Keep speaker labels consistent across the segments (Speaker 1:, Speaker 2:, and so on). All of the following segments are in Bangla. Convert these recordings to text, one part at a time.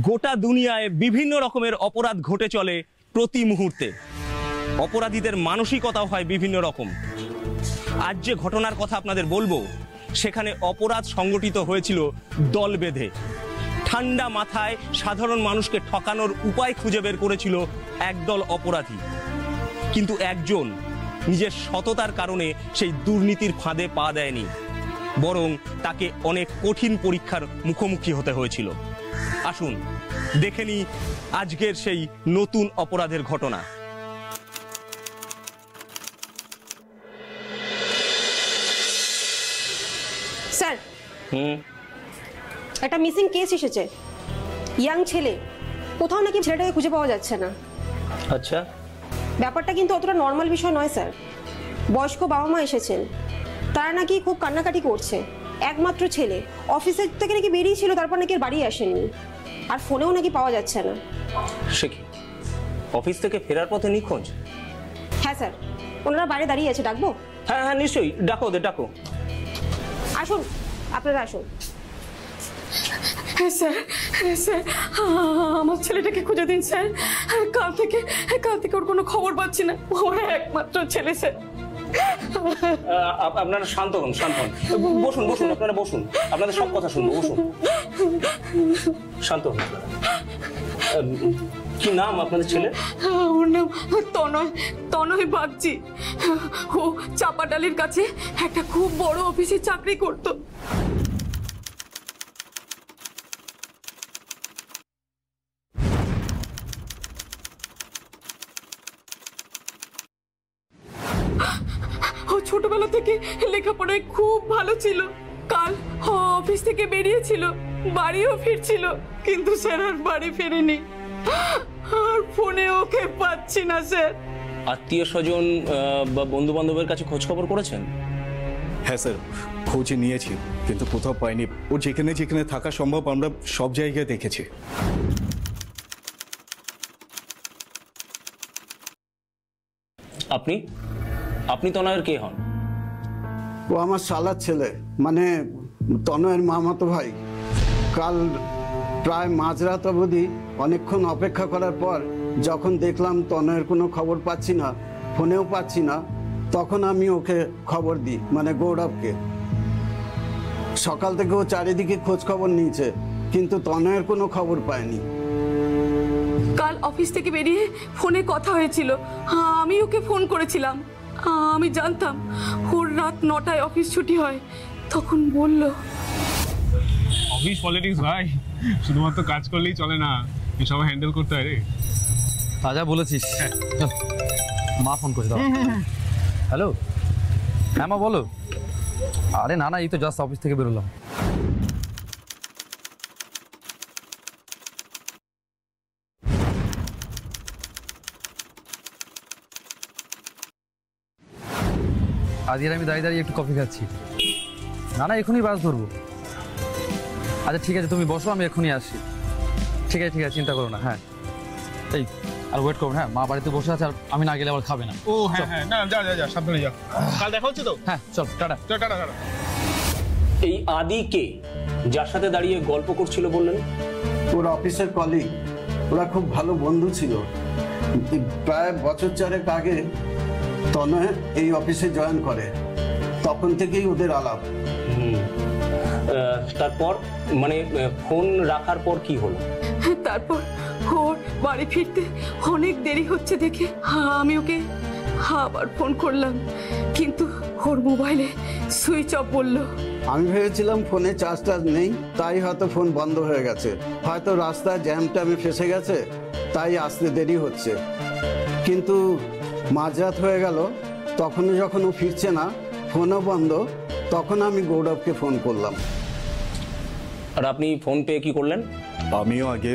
Speaker 1: গোটা দুনিয়ায় বিভিন্ন রকমের অপরাধ ঘটে চলে প্রতি মুহূর্তে। অপরাধীদের মানসিকতাও হয় বিভিন্ন রকম। আজ যে ঘটনার কথা আপনাদের বলবো, সেখানে অপরাধ সংগঠিত হয়েছিল দল বেঁধে। ঠান্ডা মাথায় সাধারণ মানুষকে ঠকানোর উপায় খুঁজে বের করেছিল একদল অপরাধী। কিন্তু একজন নিজের সততার কারণে সেই দুর্নীতির ফাঁদে পা দেয়নি, বরং তাকে অনেক কঠিন পরীক্ষার মুখোমুখি হতে হয়েছিল। আসুন দেখে নিই আজকের সেই নতুন অপরাধের ঘটনা।
Speaker 2: স্যার, একটা মিসিং কেস এসেছে। ইয়াং ছেলে, কোথাও নাকি ছেলেটাকে খুঁজে পাওয়া যাচ্ছে না।
Speaker 1: আচ্ছা,
Speaker 2: ব্যাপারটা কিন্তু অতটা নর্মাল বিষয় নয় স্যার। বয়স্ক বাবা মা এসেছেন, তারা নাকি খুব কান্নাকাটি করছে। একমাত্র ছেলে অফিসের থেকে নাকি বেরিয়েছিল, তারপর নাকি বাড়ি আসেননি, আর ফোনেও নাকি পাওয়া যাচ্ছে না।
Speaker 1: সে কি অফিস থেকে ফেরার পথে নিখোঁজ?
Speaker 2: হ্যাঁ স্যার, ওনারা বাইরে দাঁড়িয়ে আছে। ডাকবো?
Speaker 1: হ্যাঁ হ্যাঁ, নিশ্চয়ই, ডাকো ওদের, ডাকো।
Speaker 2: আসুন, আপনারা আসুন।
Speaker 3: স্যার, স্যার, আমার ছেলেটাকে খুঁজে দিন স্যার। কাল থেকে ওর কোনো খবর পাচ্ছি না। ওর একমাত্র ছেলে স্যার।
Speaker 1: আপনারা শান্ত হন, শান্ত হন। বসুন বসুন, আপনারা বসুন, আপনাদের সব কথা শুনবো। বসুন, শান্ত হন। কি নাম আপনাদের ছেলে?
Speaker 3: ওর নাম তনয় বাগচি। ও চাপাডালির কাছে একটা খুব বড় অফিসে চাকরি করতো। ও ছোটবেলা থেকে লেখাপড়ায় খুব ভালো ছিল। কাল অফিস থেকে বেরিয়েছিল, বাড়িও ফিরছিল, কিন্তু স্যার আর বাড়ি ফেরেনি। আর ফোনে ওকে পাচ্ছি না স্যার।
Speaker 1: আত্মীয় স্বজন বা বন্ধু বান্ধবের কাছে খোঁজ খবর করেছেন?
Speaker 4: হ্যাঁ স্যার, খোঁজ নিয়েছি, কিন্তু কোথাও পাইনি। ও যেখানে যেখানে থাকা সম্ভব আমরা সব জায়গায় দেখেছি।
Speaker 1: আপনি তনয়ের কে হন?
Speaker 5: ও আমার শালার ছেলে, মানে তনয়ের মামাতো ভাই। কাল প্রায় মাঝরাত অবধি অনেকক্ষণ অপেক্ষা করার পর যখন দেখলাম তনয়ের কোনো খবর পাচ্ছি না, ফোনেও পাচ্ছি না, তখন আমি ওকে খবর দিই, মানে গৌরবকে। সকাল থেকে ও চারিদিকে খোঁজ খবর নিয়েছে, কিন্তু তনয়ের কোনো খবর পায়নি।
Speaker 3: কাল অফিস থেকে বেরিয়ে ফোনে কথা হয়েছিল, আমি ওকে ফোন করেছিলাম। আমি জানতাম ওর রাত 9টায় অফিস ছুটি হয়। তখন বলল,
Speaker 6: অফিস পলিটিক্স ভাই, শুধুমাত্র কাজ করলেই চলে না, এসব হ্যান্ডেল করতে হয় রে।
Speaker 7: তাজা বলেছিস। মা ফোন করেছে। হ্যালো, হ্যাঁ মা বলো। আরে না না, এই তো জাস্ট অফিস থেকে বেরোলাম। আজকে আমি দাঁড়িয়ে দাঁড়িয়ে একটু কফি খাচ্ছি। না না, এখনই বাস ধরবো। আচ্ছা ঠিক আছে, তুমি বসো, আমি এখনই আসছি। ঠিক আছে ঠিক আছে, চিন্তা করো না। হ্যাঁ, এই আর ওয়েট করো। হ্যাঁ, মা বাড়িতে বসে আছে, আর আমি না গেলে আবার খাবে না।
Speaker 6: ও হ্যাঁ হ্যাঁ, না যা যা যা, সাবধানে যা। কাল দেখা হচ্ছে তো?
Speaker 7: হ্যাঁ চল, টাটা।
Speaker 6: চল, টাটা টাটা।
Speaker 1: এই আদি কে, যার সাথে দাঁড়িয়ে গল্প করছিল বললেন?
Speaker 5: ওর অফিসের কলিগ, ওরা খুব ভালো বন্ধু ছিল। প্রায় বছর 4 আগে তনয় এই অফিসে জয়েন করে, তখন থেকেই ওদের আলাপ।
Speaker 1: তারপর মানে ফোন রাখার পর কি হলো?
Speaker 3: তারপর ওর বাড়ি ফিরতে অনেক দেরি হচ্ছে দেখে আমি ওকে আবার ফোন করলাম, কিন্তু ওর মোবাইলে সুইচ অফ বলল।
Speaker 5: আমি ভেবেছিলাম ফোনে চার্জ নেই, তাই হয়তো ফোন বন্ধ হয়ে গেছে, হয়তো রাস্তায় জ্যাম ট্যামে ফেসে গেছে, তাই আসতে দেরি হচ্ছে। কিন্তু মাঝরাত হয়ে গেল, তখনও যখন ও ফিরছে না, ফোনও বন্ধ, তখন আমি গৌরবকে ফোন করলাম।
Speaker 1: আর আপনি ফোন পেয়ে কি করলেন?
Speaker 4: আমিও আগে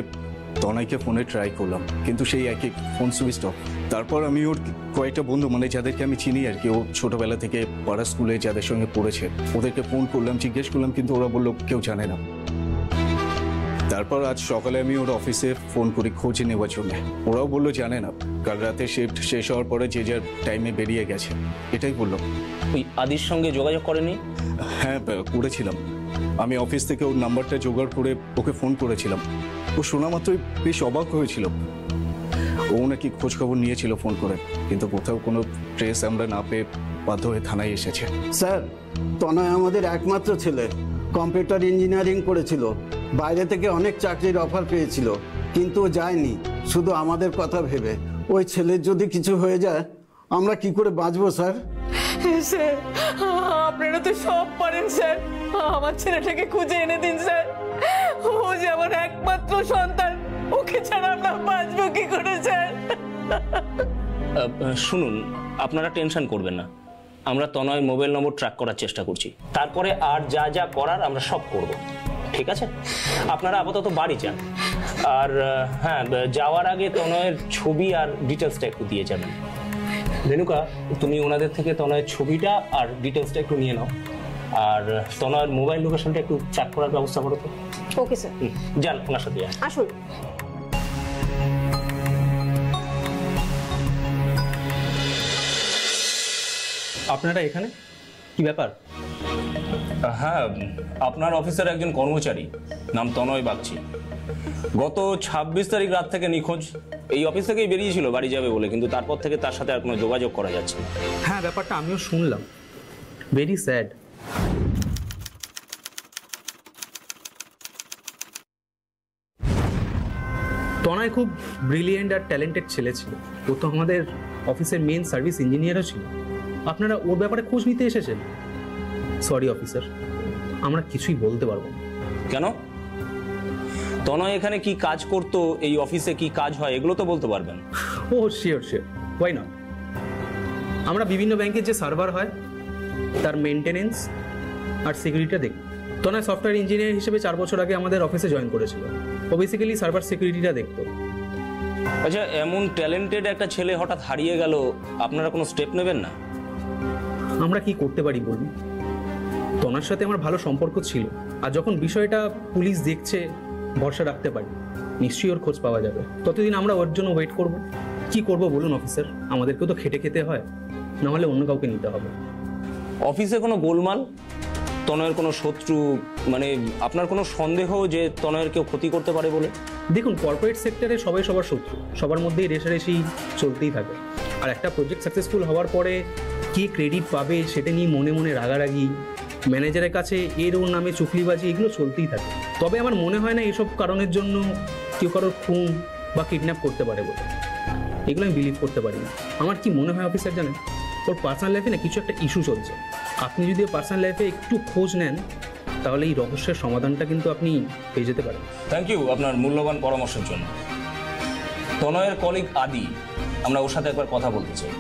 Speaker 4: তনয়কে ফোনে ট্রাই করলাম, কিন্তু সেই একই ফোন সুইচ অফ। তারপর আমি ওর কয়েকটা বন্ধু, মানে যাদেরকে আমি চিনি আর কি, ও ছোটবেলা থেকে পাড়া স্কুলে যাদের সঙ্গে পড়েছে, ওদেরকে ফোন করলাম, জিজ্ঞেস করলাম, কিন্তু ওরা বললো কেউ জানে না। তারপর আজ সকালে আমি ওর অফিসে ফোন করি খোঁজ নেওয়ার জন্য, ওরাও বললো জানে না, কাল রাতে শিফট শেষ হওয়ার পরে যে যার টাইমে বেরিয়ে গেছে, এটাই বললো।
Speaker 1: ওই আদির সঙ্গে যোগাযোগ করেনি?
Speaker 4: হ্যাঁ করেছিলাম, আমি অফিস থেকে ওর নাম্বারটা জোগাড় করে ওকে ফোন করেছিলাম। ও শোনা মাত্রই বেশ অবাক হয়েছিল। ও নাকি খোঁজখবর নিয়েছিল ফোন করে, কিন্তু কোথাও কোনো ট্রেস আমরা না পেয়ে বাধ্য হয়ে থানায় এসেছে।
Speaker 5: স্যার, তনয় আমাদের একমাত্র ছেলে, কম্পিউটার ইঞ্জিনিয়ারিং করেছিল, বাইরে থেকে অনেক চাকরির অফার পেয়েছিল, কিন্তু ও যায়নি শুধু আমাদের কথা ভেবে। ওই ছেলের যদি কিছু হয়ে যায় আমরা কি করে বাঁচবো স্যার?
Speaker 3: স্যার, আপনারা তো সব পারেন স্যার, আমার ছেলেটাকে খুঁজে এনে দিন স্যার। ও যে আমার একমাত্র সন্তান, ওকে ছাড়া আমরা বাঁচবো কি করে স্যার?
Speaker 1: শুনুন, আপনারা টেনশন করবেন না, আমরা তনয় মোবাইল নম্বর ট্র্যাক করার চেষ্টা করছি, তারপরে আর যা যা করার আমরা সব করব, ঠিক আছে? আপনারা আপাতত বাড়ি যান, আর হ্যাঁ, যাওয়ার আগে তনয়ের ছবি আর ডিটেলসটা একটু দিয়ে যাবেন। রেণুকা, তুমি ওনাদের থেকে তনয়ের ছবিটা আর ডিটেলসটা একটু নিয়ে নাও, আর তনয়ের মোবাইল লোকেশনটা একটু ট্র্যাক করার ব্যবস্থা করো তো।
Speaker 2: Okay sir.
Speaker 1: যান, ওনার সাথে যান।
Speaker 2: আসুন।
Speaker 1: আপনারা এখানে কি ব্যাপার? হ্যাঁ, আপনার অফিসের একজন কর্মচারী, নাম তনয় বাগচি, গত 26 তারিখ রাত থেকে নিখোঁজ। এই অফিস থেকেই বেরিয়েছিল বাড়ি যাবে বলে, কিন্তু তারপর থেকে তার সাথে আর কোনো যোগাযোগ করা যাচ্ছে না।
Speaker 7: হ্যাঁ, ব্যাপারটা আমিও শুনলাম, ভেরি স্যাড। তনয় খুব ব্রিলিয়েন্ট আর ট্যালেন্টেড ছেলে ছিল, ও তো আমাদের অফিসের মেন সার্ভিস ইঞ্জিনিয়ারও ছিল। আপনারা ওর ব্যাপারে খোঁজ নিতে এসেছেন? সরি অফিসার, আমরা কিছুই বলতে পারবো না।
Speaker 1: কেন? তনয় এখানে কি কাজ করতো, এই অফিসে কি কাজ হয়, এগুলো তো বলতে পারবেন।
Speaker 7: ও শিওর শিওর, ওয়াই নট। আমরা বিভিন্ন ব্যাংকের যে সার্ভার হয় তার মেনটেনেন্স আর সিকিউরিটিটা দেখি। তনয় সফটওয়্যার ইঞ্জিনিয়ার হিসেবে 4 বছর আগে আমাদের অফিসে জয়েন করেছিল। ও বেসিক্যালি সার্ভার সিকিউরিটিটা দেখতো।
Speaker 1: আচ্ছা, এমন ট্যালেন্টেড একটা ছেলে হঠাৎ হারিয়ে গেল, আপনারা কোনো স্টেপ নেবেন না?
Speaker 7: আমরা কি করতে পারি বলুন? তনার সাথে আমার ভালো সম্পর্ক ছিল, আর যখন বিষয়টা পুলিশ দেখছে ভরসা রাখতে পারি, নিশ্চয়ই ওর খোঁজ পাওয়া যাবে। ততদিন আমরা ওর জন্য ওয়েট করব। কি করব বলুন অফিসার? আমাদেরকেও তো খেটে খেতে হয়, না হলে অন্য কাউকে নিতে হবে।
Speaker 1: অফিসে কোনো গোলমাল, তনয়ের কোনো শত্রু, মানে আপনার কোনো সন্দেহ যে তনয়ের কেউ ক্ষতি করতে পারে বলে?
Speaker 7: দেখুন, কর্পোরেট সেক্টরে সবাই সবার শত্রু, সবার মধ্যেই রেষারেষি চলতেই থাকে। আর একটা প্রজেক্ট সাকসেসফুল হওয়ার পরে কে ক্রেডিট পাবে সেটা নিয়ে মনে মনে রাগারাগি, ম্যানেজারের কাছে এর ওর নামে চুকলিবাজি, এগুলো চলতেই থাকে। তবে আমার মনে হয় না এসব কারণের জন্য কেউ কারোর খুন বা কিডন্যাপ করতে পারে বলে। এগুলো আমি বিলিভ করতে পারি না। আমার কি মনে হয় অফিসার জানেন, ওর পার্সোনাল লাইফে না কিছু একটা ইস্যু চলছে। আপনি যদি ওর পার্সোনাল লাইফে একটু খোঁজ নেন, তাহলে এই রহস্যের সমাধানটা কিন্তু আপনি পেয়ে যেতে পারেন।
Speaker 1: থ্যাংক ইউ আপনার মূল্যবান পরামর্শের জন্য। তনয়ের কলিগ আদি, আমরা ওর সাথে একবার কথা বলতে চাই।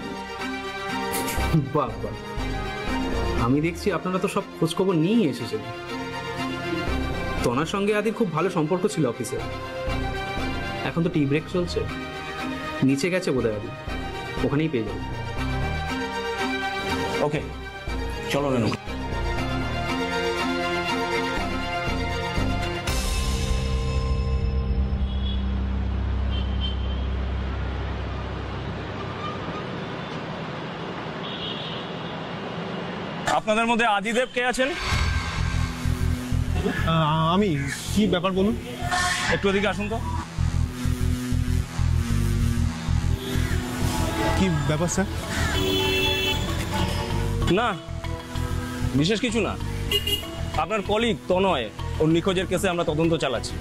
Speaker 7: বাহ বাহ, আমি দেখছি আপনারা তো সব খোঁজখবর নিয়েই এসেছেন। তনার সঙ্গে আদির খুব ভালো সম্পর্ক ছিল অফিসে। এখন তো টি ব্রেক চলছে, নিচে গেছে বোধহয় আদি, ওখানেই পেয়ে যাবে।
Speaker 1: ওকে, চলো রেণু। আপনাদের মধ্যে আদিদেব কে আছেন?
Speaker 6: আমি। কি ব্যাপার বলুন?
Speaker 1: একটু এদিকে আসুন তো।
Speaker 6: কি ব্যাপার স্যার?
Speaker 1: না, বিশেষ কিছু না। আপনার কলিগ তনয়, ওর নিখোঁজের কেসে আমরা তদন্ত চালাচ্ছি।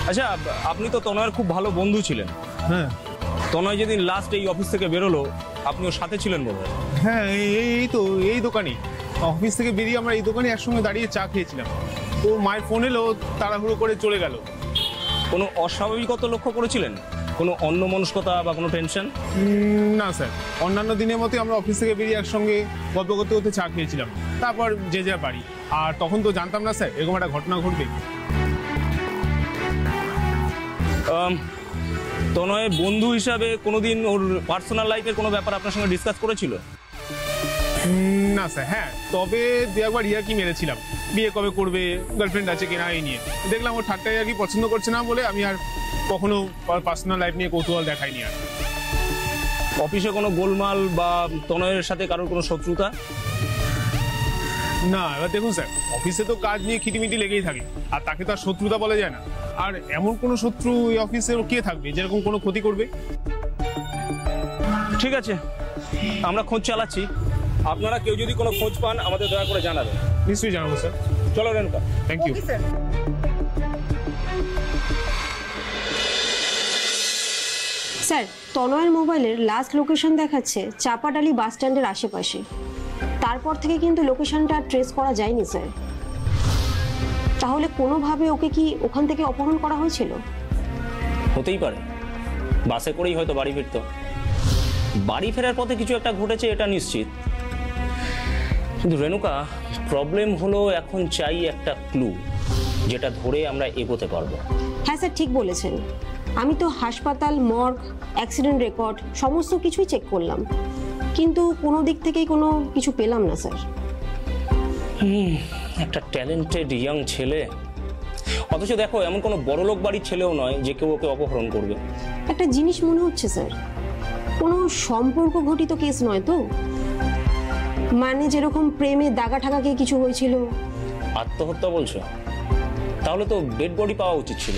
Speaker 1: আচ্ছা, আপনি তো তনয়ের খুব ভালো বন্ধু ছিলেন।
Speaker 6: হ্যাঁ।
Speaker 1: তনয় যেদিন লাস্ট এই অফিস থেকে বেরোলো, আপনি ওর সাথে ছিলেন বোধহয়।
Speaker 6: হ্যাঁ, এই তো এই দোকানে, অফিস থেকে বেরিয়ে আমরা এই দোকানে একসঙ্গে দাঁড়িয়ে চা খেয়েছিলাম। ও মায়ের ফোন এলো, তাড়াহুড়ো করে চলে গেল।
Speaker 1: কোনো অস্বাভাবিকতা লক্ষ্য করেছিলেন? কোনো অন্যমনস্কতা বা কোনো টেনশন?
Speaker 6: না স্যার, অন্যান্য দিনের মতো আমরা অফিস থেকে বেরিয়ে একসঙ্গে গল্প করতে করতে চা খেয়েছিলাম, তারপর যে যা বাড়ি। আর তখন তো জানতাম না স্যার এরকম একটা ঘটনা ঘটবে।
Speaker 1: তনয় বন্ধু হিসাবে কোনোদিন ওর পার্সোনাল লাইফের কোনো ব্যাপার আপনার সঙ্গে ডিসকাস করেছিল?
Speaker 6: না স্যার। হ্যাঁ, তবে দু একবার ইয়ার্কি মেরেছিলাম, বিয়ে কবে করবে, গার্লফ্রেন্ড আছে কিনা এই নিয়ে। দেখলাম ও ঠাট্টা ইয়ার্কি পছন্দ করছে না বলে আমি আর কখনো পার্সোনাল লাইফ নিয়ে কৌতূহল দেখাইনি। আর
Speaker 1: অফিসে কোনো গোলমাল বা তনয়ের সাথে কারোর কোনো শত্রুতা?
Speaker 6: না এবার দেখুন স্যার, অফিসে তো কাজ নিয়ে খিটিমিটি লেগেই থাকে, আর তাকে তো আর শত্রুতা বলা যায় না। আর এমন কোনো শত্রু এই অফিসে কে থাকবে যেরকম কোনো ক্ষতি করবে?
Speaker 1: ঠিক আছে, আমরা খোঁজ চালাচ্ছি। আপনারা কেউ যদি কোনো খোঁজ পান আমাদের দয়া করে জানাবেন।
Speaker 6: নিশ্চয়ই জানাবো স্যার।
Speaker 1: চলো রেণুকা।
Speaker 6: Thank you.
Speaker 2: স্যার, তনয়ের মোবাইলের লাস্ট লোকেশন দেখাচ্ছে চাপাডালি বাস স্ট্যান্ডের আশেপাশে। তারপর থেকে কিন্তু লোকেশনটা ট্রেস করা যায়নি স্যার। তাহলে কোনোভাবে ওকে কি ওখান থেকে অপহরণ করা হয়েছিল?
Speaker 1: হতেই পারে, বাসে করেই হয়তো বাড়ি ফিরতো। বাড়ি ফেরার পথে কিছু একটা ঘটেছে এটা নিশ্চিত। কিন্তু রেণুকা, প্রবলেম হলো এখন চাই একটা ক্লু যেটা ধরে আমরা এগোতে পারবো।
Speaker 2: হ্যাঁ স্যার, ঠিক বলেছেন। আমি তো হাসপাতাল, মর্গ, অ্যাক্সিডেন্ট রেকর্ড সমস্ত কিছুই চেক করলাম, কিন্তু কোনো দিক থেকেই কোনো কিছু পেলাম না স্যার।
Speaker 1: একটা ট্যালেন্টেড ইয়াং ছেলে, অথচ দেখো এমন কোনো বড়লোক বাড়ির ছেলেও নয় যে কেউ ওকে অপহরণ করবে।
Speaker 2: একটা জিনিস মনে হচ্ছে স্যার, কোনো সম্পর্ক ঘটিত কেস নয় তো? মানে যেরকম প্রেমে দাগা ঠাকাকে কিছু হয়েছিল।
Speaker 1: আত্মহত্যা বলছো? তাহলে তো ডেড বডি পাওয়া উচিত ছিল।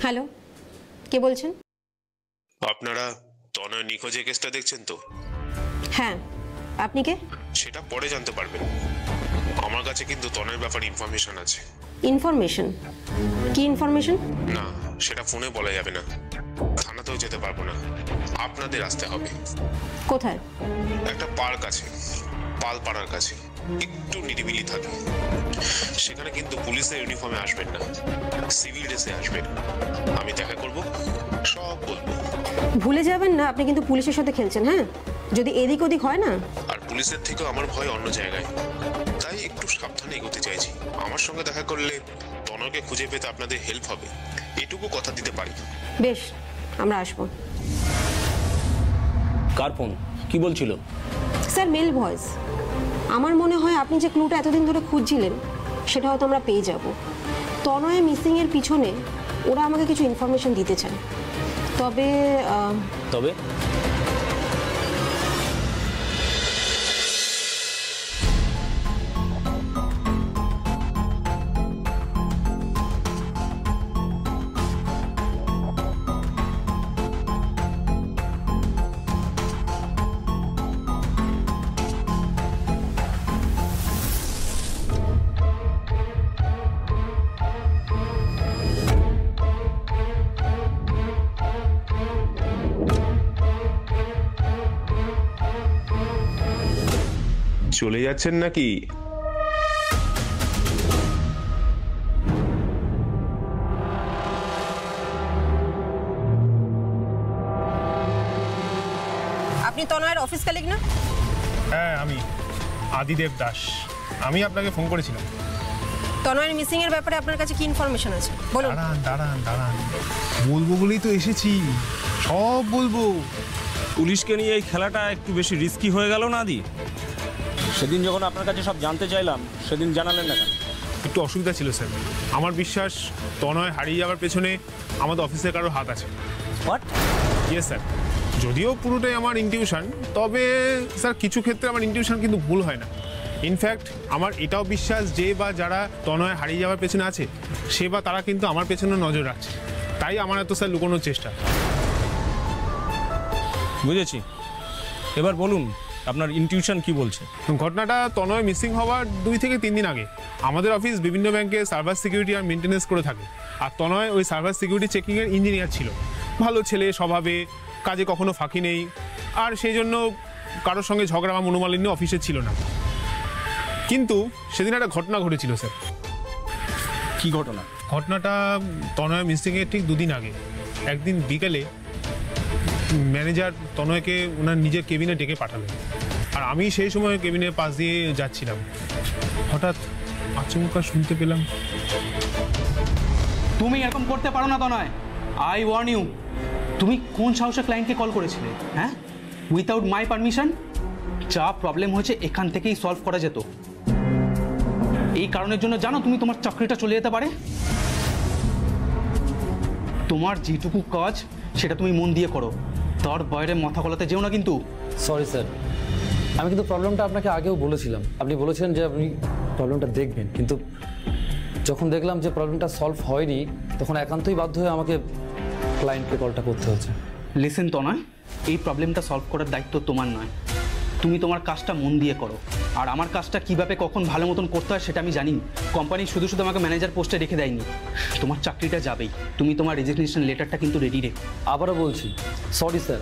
Speaker 2: হ্যালো, কে বলছেন?
Speaker 8: আপনারা তনয় নিখোঁজের কেসটা দেখছেন তো?
Speaker 2: হ্যাঁ, আপনি কে?
Speaker 8: সেটা পরে জানতে পারবেন। আমার কাছে কিন্তু তনয়ের ব্যাপারে ইনফরমেশন আছে।
Speaker 2: ইনফরমেশন? কি ইনফরমেশন?
Speaker 8: না, সেটা ফোনে বলা যাবে না। থানাতেও যেতে পারবো না, আপনাদের আসতে হবে।
Speaker 2: কোথায়?
Speaker 8: একটা পার্ক আছে, পালপাড়ার কাছে, একটু নিরিবিলি থাকে। সেখানে কিন্তু পুলিশের ইউনিফর্মে আসবেন না, সিভিল ড্রেসে আসবেন। আমি দেখা করব, সব বলবো।
Speaker 2: ভুলে যাবেন না, আপনি কিন্তু পুলিশের সাথে খেলছেন। হ্যাঁ, যদি এদিক ওদিক হয় না।
Speaker 8: আর পুলিশের থেকেও আমার ভয় অন্য জায়গায়, তাই একটু সাবধানে এগোতে চাইছি। আমার সঙ্গে দেখা করলে তনয়কে খুঁজে পেতে আপনাদের হেল্প হবে, এটুকু কথা দিতে পারি।
Speaker 2: বেশ, আমরা আসবো।
Speaker 1: কার ফোন? কি বলছিল?
Speaker 2: Sir, mail voice. আমার মনে হয় আপনি যে ক্লুটা এতদিন ধরে খুঁজছিলেন সেটা হয়তো আমরা পেয়ে যাব। তনয় মিসিংয়ের পিছনে ওরা আমাকে কিছু ইনফরমেশন দিতে চায়। তবে
Speaker 1: তবে
Speaker 8: চলে যাচ্ছেন নাকি?
Speaker 2: আপনি তনয়ের অফিস কালিগ না?
Speaker 6: হ্যাঁ, আমি আদিদেব দাস। আমি আপনাকে ফোন করেছিলাম।
Speaker 2: তনয়ের মিসিং এর ব্যাপারে আপনার কাছে কি ইনফরমেশন আছে বলুন।
Speaker 6: দাঁড়ান, বলবো বলেই তো এসেছি, সব বলবো।
Speaker 1: পুলিশকে নিয়ে এই খেলাটা একটু বেশি রিস্কি হয়ে গেল না আদি? সেদিন যখন আপনার কাছে সব জানতে চাইলাম সেদিন জানালেন না কেন?
Speaker 6: একটু অসুবিধা ছিল স্যার। আমার বিশ্বাস তনয় হারিয়ে যাওয়ার পেছনে আমাদের অফিসের কারোর হাত আছে।
Speaker 1: হোয়াট?
Speaker 6: ইয়েস স্যার, যদিও পুরোটাই আমার ইনটিউশন, তবে স্যার কিছু ক্ষেত্রে আমার ইনটিউশন কিন্তু ভুল হয় না। ইনফ্যাক্ট আমার এটাও বিশ্বাস যে বা যারা তনয় হারিয়ে যাওয়ার পেছনে আছে সে বা তারা কিন্তু আমার পেছনে নজর রাখছে। তাই আমার এত স্যার লুকোনোর চেষ্টা।
Speaker 1: বুঝেছি, এবার বলুন আপনার ইনটিউশন কি বলছে?
Speaker 6: ঘটনাটা তনয় মিসিং হওয়ার 2 থেকে 3 দিন আগে। আমাদের অফিস বিভিন্ন ব্যাংকে সার্ভার সিকিউরিটি আর মেনটেন্যান্স করে থাকে, আর তনয় ওই সার্ভার সিকিউরিটি চেকিংয়ের ইঞ্জিনিয়ার ছিল। ভালো ছেলে স্বভাবে, কাজে কখনো ফাঁকি নেই, আর সেই জন্য কারোর সঙ্গে ঝগড়া বা মনোমালিন্য অফিসে ছিল না। কিন্তু সেদিন একটা ঘটনা ঘটেছিল স্যার।
Speaker 1: কি ঘটনা?
Speaker 6: ঘটনাটা তনয় মিসিংয়ের ঠিক 2 দিন আগে। একদিন বিকেলে ম্যানেজার তনয়কে ওনার নিজের কেবিনে ডেকে পাঠালেন, আর আমি সেই সময় কেবিনের পাশ দিয়ে যাচ্ছিলাম। হঠাৎ আচমকা শুনতে পেলাম,
Speaker 9: তুমি এরকম করতে পারো না তনয়, আই ওয়ার্ন ইউ। তুমি কোন সাহসে ক্লায়েন্টকে কল করেছিলে? হ্যাঁ, উইথাউট মাই পারমিশন? যা প্রবলেম হয়েছে এখান থেকেই সলভ করা যেত। এই কারণের জন্য জানো তুমি তোমার চাকরিটা চলে যেতে পারে। তোমার যেটুকু কাজ সেটা তুমি মন দিয়ে করো, তোর বয়রে মাথা গলাতে যেও না কিন্তু।
Speaker 7: সরি স্যার, আমি কিন্তু প্রবলেমটা আপনাকে আগেও বলেছিলাম, আপনি বলেছিলেন যে আপনি প্রবলেমটা দেখবেন, কিন্তু যখন দেখলাম যে প্রবলেমটা সলভ হয়নি তখন একান্তই বাধ্য হয়ে আমাকে ক্লায়েন্টকে কলটা করতে হচ্ছে।
Speaker 9: লিসেন তো নয়, এই প্রবলেমটা সলভ করার দায়িত্ব তোমার নয়, তুমি তোমার কাজটা মন দিয়ে করো। আর আমার কাজটা কীভাবে কখন ভালো মতন করতে হয় সেটা আমি জানি। কোম্পানি শুধু শুধু আমাকে ম্যানেজার পোস্টে রেখে দেয়নি, তোমার চাকরিটা যাবেই। তুমি তোমার রেজিগনেশন লেটারটা কিন্তু রেডি রেখো।
Speaker 7: আবারও বলছি সরি স্যার,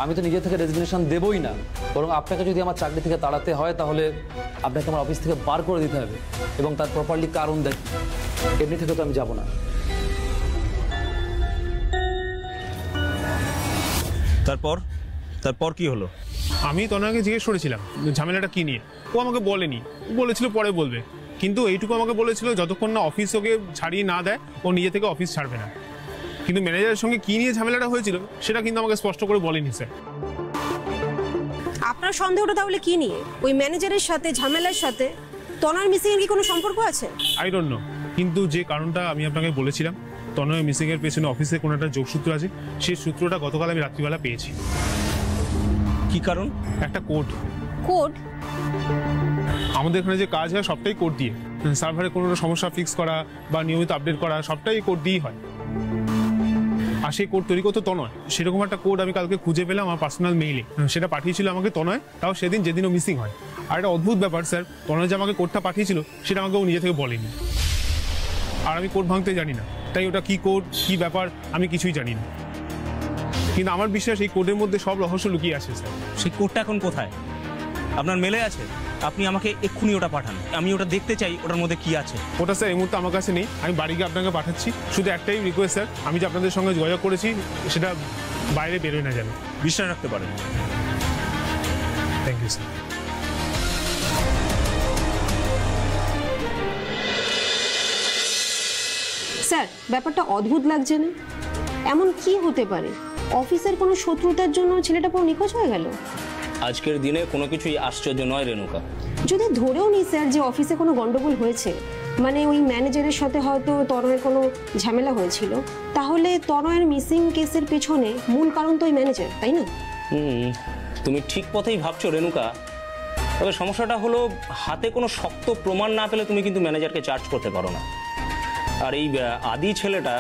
Speaker 7: আমি তো নিজে থেকে রেজিগনেশন দেবই না, বরং আপনাকে যদি আমার চাকরি থেকে তাড়াতে হয় তাহলে আপনাকে আমার অফিস থেকে বার করে দিতে হবে এবং তার প্রপারলি কারণ দেখ, এমনি থেকে তো আমি যাব না।
Speaker 1: তারপর কি হলো?
Speaker 6: আমি তনয়কে জিজ্ঞেস করেছিলাম ঝামেলাটা কি নিয়ে, ও আমাকে বলেনি, বলেছিল পরে বলবে, কিন্তু এইটুকু আমাকে বলেছিল যতক্ষণ না অফিস ওকে ছাড়িয়ে না দেয় ও নিজে থেকে অফিস ছাড়বে না। কিন্তু ম্যানেজারের সঙ্গে কি নিয়ে ঝামেলাটা হয়েছিল সেটা কিন্তু আমাকে স্পষ্ট করে বলেনি স্যার।
Speaker 2: আপনার সন্দেহটা তাহলে কি নিয়ে? ওই ম্যানেজারের সাথে ঝামেলার সাথে তনয়ের মিসিং এর কি কোনো সম্পর্ক আছে?
Speaker 6: আই ডোন্ট নো, কিন্তু যে কারণটা আমি আপনাকে বলেছিলাম তনয় মিসিং এর পেছনে অফিসে কোনো একটা যোগসূত্র আছে, সেই সূত্রটা গতকাল আমি রাত্রিবেলা পেয়েছি।
Speaker 1: কি কারণ?
Speaker 6: একটা কোড।
Speaker 2: কোড?
Speaker 6: আমাদের এখানে যে কাজ হয় সবটাই কোড দিয়ে, সার্ভারে কোনো সমস্যা ফিক্স করা বা নিয়মিত আপডেট করা সবটাই কোড দিয়েই হয়। আর সেই কোড তৈরি করতো তনয়, সেরকম একটা কোড আমি কালকে খুঁজে পেলাম আমার পার্সোনাল মেইলে, সেটা পাঠিয়েছিল আমাকে তনয়, তাও সেদিন যেদিন ও মিসিং হয়। আর একটা অদ্ভুত ব্যাপার স্যার, তনয় যে আমাকে কোডটা পাঠিয়েছিল সেটা আমাকে ও নিজে থেকে বলেনি, আর আমি কোড ভাঙতে জানি না, তাই ওটা কি কোড কি ব্যাপার আমি কিছুই জানি না। কিন্তু আমার বিশ্বাস এই কোডের মধ্যে সব রহস্য লুকিয়ে আছে স্যার।
Speaker 1: সেই কোডটা এখন কোথায়? আপনার মেলে আছে? আপনি আমাকে এক্ষুনি ওটা পাঠান, আমি ওটা দেখতে চাই ওটার মধ্যে কি আছে।
Speaker 6: ওটা স্যার এই মুহূর্তে আমার কাছে নেই, আমি বাড়ি গিয়ে আপনাকে পাঠাচ্ছি। শুধু একটাই রিকোয়েস্ট স্যার, আমি যে আপনাদের সঙ্গে যোগাযোগ করেছি সেটা বাইরে বেরোয় না যেন।
Speaker 1: বিশ্বাস রাখতে পারেন।
Speaker 6: Thank you sir.
Speaker 2: স্যার, ব্যাপারটা অদ্ভুত লাগছে না? এমন কি হতে পারে অফিসের কোনো শত্রুতার জন্য ছেলেটা পুরো নিখোঁজ হয়ে গেল?
Speaker 1: আজকের দিনে কোনো কিছুই আশ্চর্য নয় রেণুকা।
Speaker 2: যদি ধরেও নি স্যার যে অফিসে কোনো গন্ডগোল হয়েছে, মানে ওই ম্যানেজারের সাথে হয়তো তনয়ের কোনো ঝামেলা হয়েছিল, তাহলে তনয়ের মিসিং কেসের পেছনে মূল কারণ তো ওই ম্যানেজার, তাই না?
Speaker 1: তুমি ঠিক পথেই ভাবছো রেণুকা, তবে সমস্যাটা হলো হাতে কোনো শক্ত প্রমাণ না পেলে তুমি কিন্তু ম্যানেজারকে চার্জ করতে পারো না। আর এই আদি ছেলেটা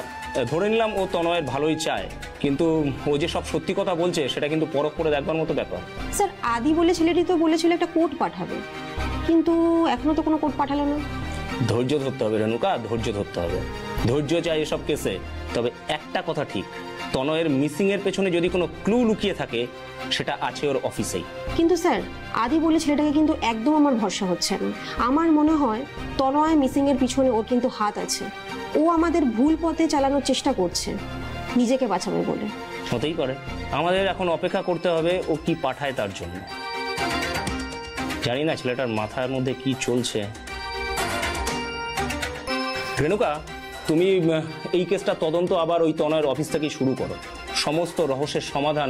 Speaker 1: ধরে নিলাম ও তনয়ের ভালোই চায়, কিন্তু ও যে সব সত্যি কথা বলছে সেটা কিন্তু পরখ করে দেখবার মতো ব্যাপার।
Speaker 2: স্যার, আদি বলে ছেলেটি তো বলেছিল একটা কোড পাঠাবে, কিন্তু এখনো তো কোনো কোড পাঠালো না।
Speaker 1: ধৈর্য ধরতে হবে রেণুকা, ধৈর্য ধরতে হবে, ধৈর্য চাই এসব কেসে। তবে একটা কথা ঠিক, তনয়ের মিসিং এর পেছনে যদি কোনো ক্লু লুকিয়ে থাকে সেটা আছে ওর অফিসেই।
Speaker 2: কিন্তু স্যার, আদি বলে ছেলেটাকে কিন্তু একদম আমার ভরসা হচ্ছে না। আমার মনে হয় তনয় মিসিং এর পিছনে ওর কিন্তু হাত আছে। ও আমাদের ভুল পথে চালানোর চেষ্টা করছে নিজেকে বাঁচাবে বলে।
Speaker 1: হতেই পারে, আমাদের এখন অপেক্ষা করতে হবে ও কি পাঠায় তার জন্য। জানি না ছেলেটার মাথার মধ্যে কি চলছে। রেণুকা, তুমি এই কেসটা তদন্ত আবার ওই তনয়ের অফিস থেকেই শুরু করো। সমস্ত রহস্যের সমাধান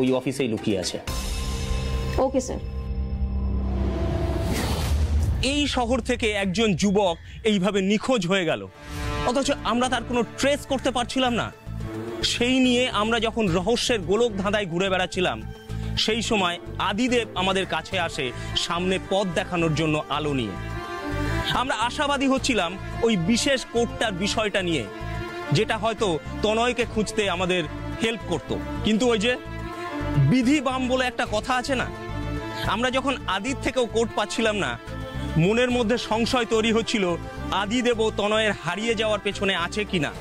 Speaker 1: ওই অফিসেই লুকিয়ে আছে।
Speaker 2: Okay sir.
Speaker 1: এই শহর থেকে একজন যুবক এইভাবে নিখোঁজ হয়ে গেল, অথচ আমরা তার কোনো ট্রেস করতে পারছিলাম না। সেই নিয়ে আমরা যখন রহস্যের গোলক ধাঁধায় ঘুরে বেড়াচ্ছিলাম, সেই সময় আদিদেব আমাদের কাছে আসে সামনে পথ দেখানোর জন্য আলো নিয়ে। আমরা আশাবাদী হচ্ছিলাম ওই বিশেষ কোডটার বিষয়টা নিয়ে, যেটা হয়তো তনয়কে খুঁজতে আমাদের হেল্প করত। কিন্তু ওই যে বিধি বাম বলে একটা কথা আছে না, আমরা যখন আদির থেকেও কোড পাচ্ছিলাম না, মনের মধ্যে সংশয় তৈরি হচ্ছিল আদিদেব তনয়ের হারিয়ে যাওয়ার পেছনে আছে কিনা।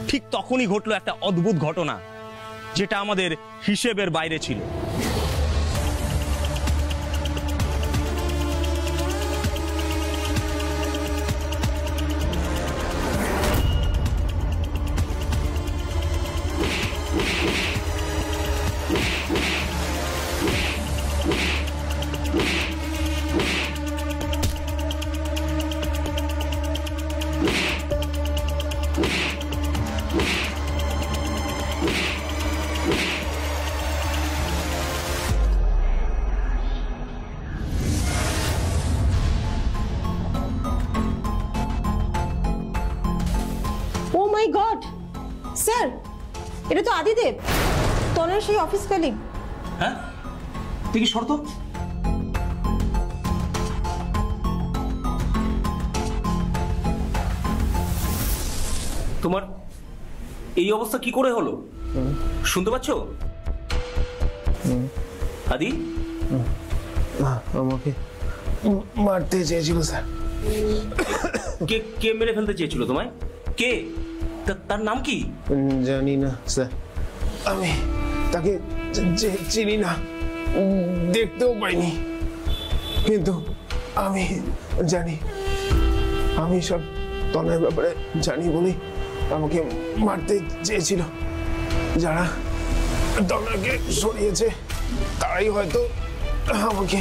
Speaker 1: ঠিক তখনই ঘটলো একটা অদ্ভুত ঘটনা, যেটা আমাদের হিসেবের বাইরে ছিল।
Speaker 2: ও মাই গড স্যার, এটা তো আদিদেব। তনয় সেই অফিস কলিগ।
Speaker 1: হ্যাঁ, তুই কি শর্ত? তোমার এই অবস্থা কি করে হলো শুনতে পাচ্ছ? আদি
Speaker 10: আমাকে মারতে চেয়েছিল স্যার।
Speaker 1: কে কে মেরে ফেলতে চেয়েছিল তোমায়? কে? তার নাম কি?
Speaker 10: জানি না স্যার, আমি তাকে চিনি না, দেখতেও পাইনি, কিন্তু আমি জানি, আমি সব তনয়ের ব্যাপারে জানি বলেই আমাকে মারতে চেয়েছিল। যারা তনয়কে সরিয়েছে তারাই হয়তো আমাকে।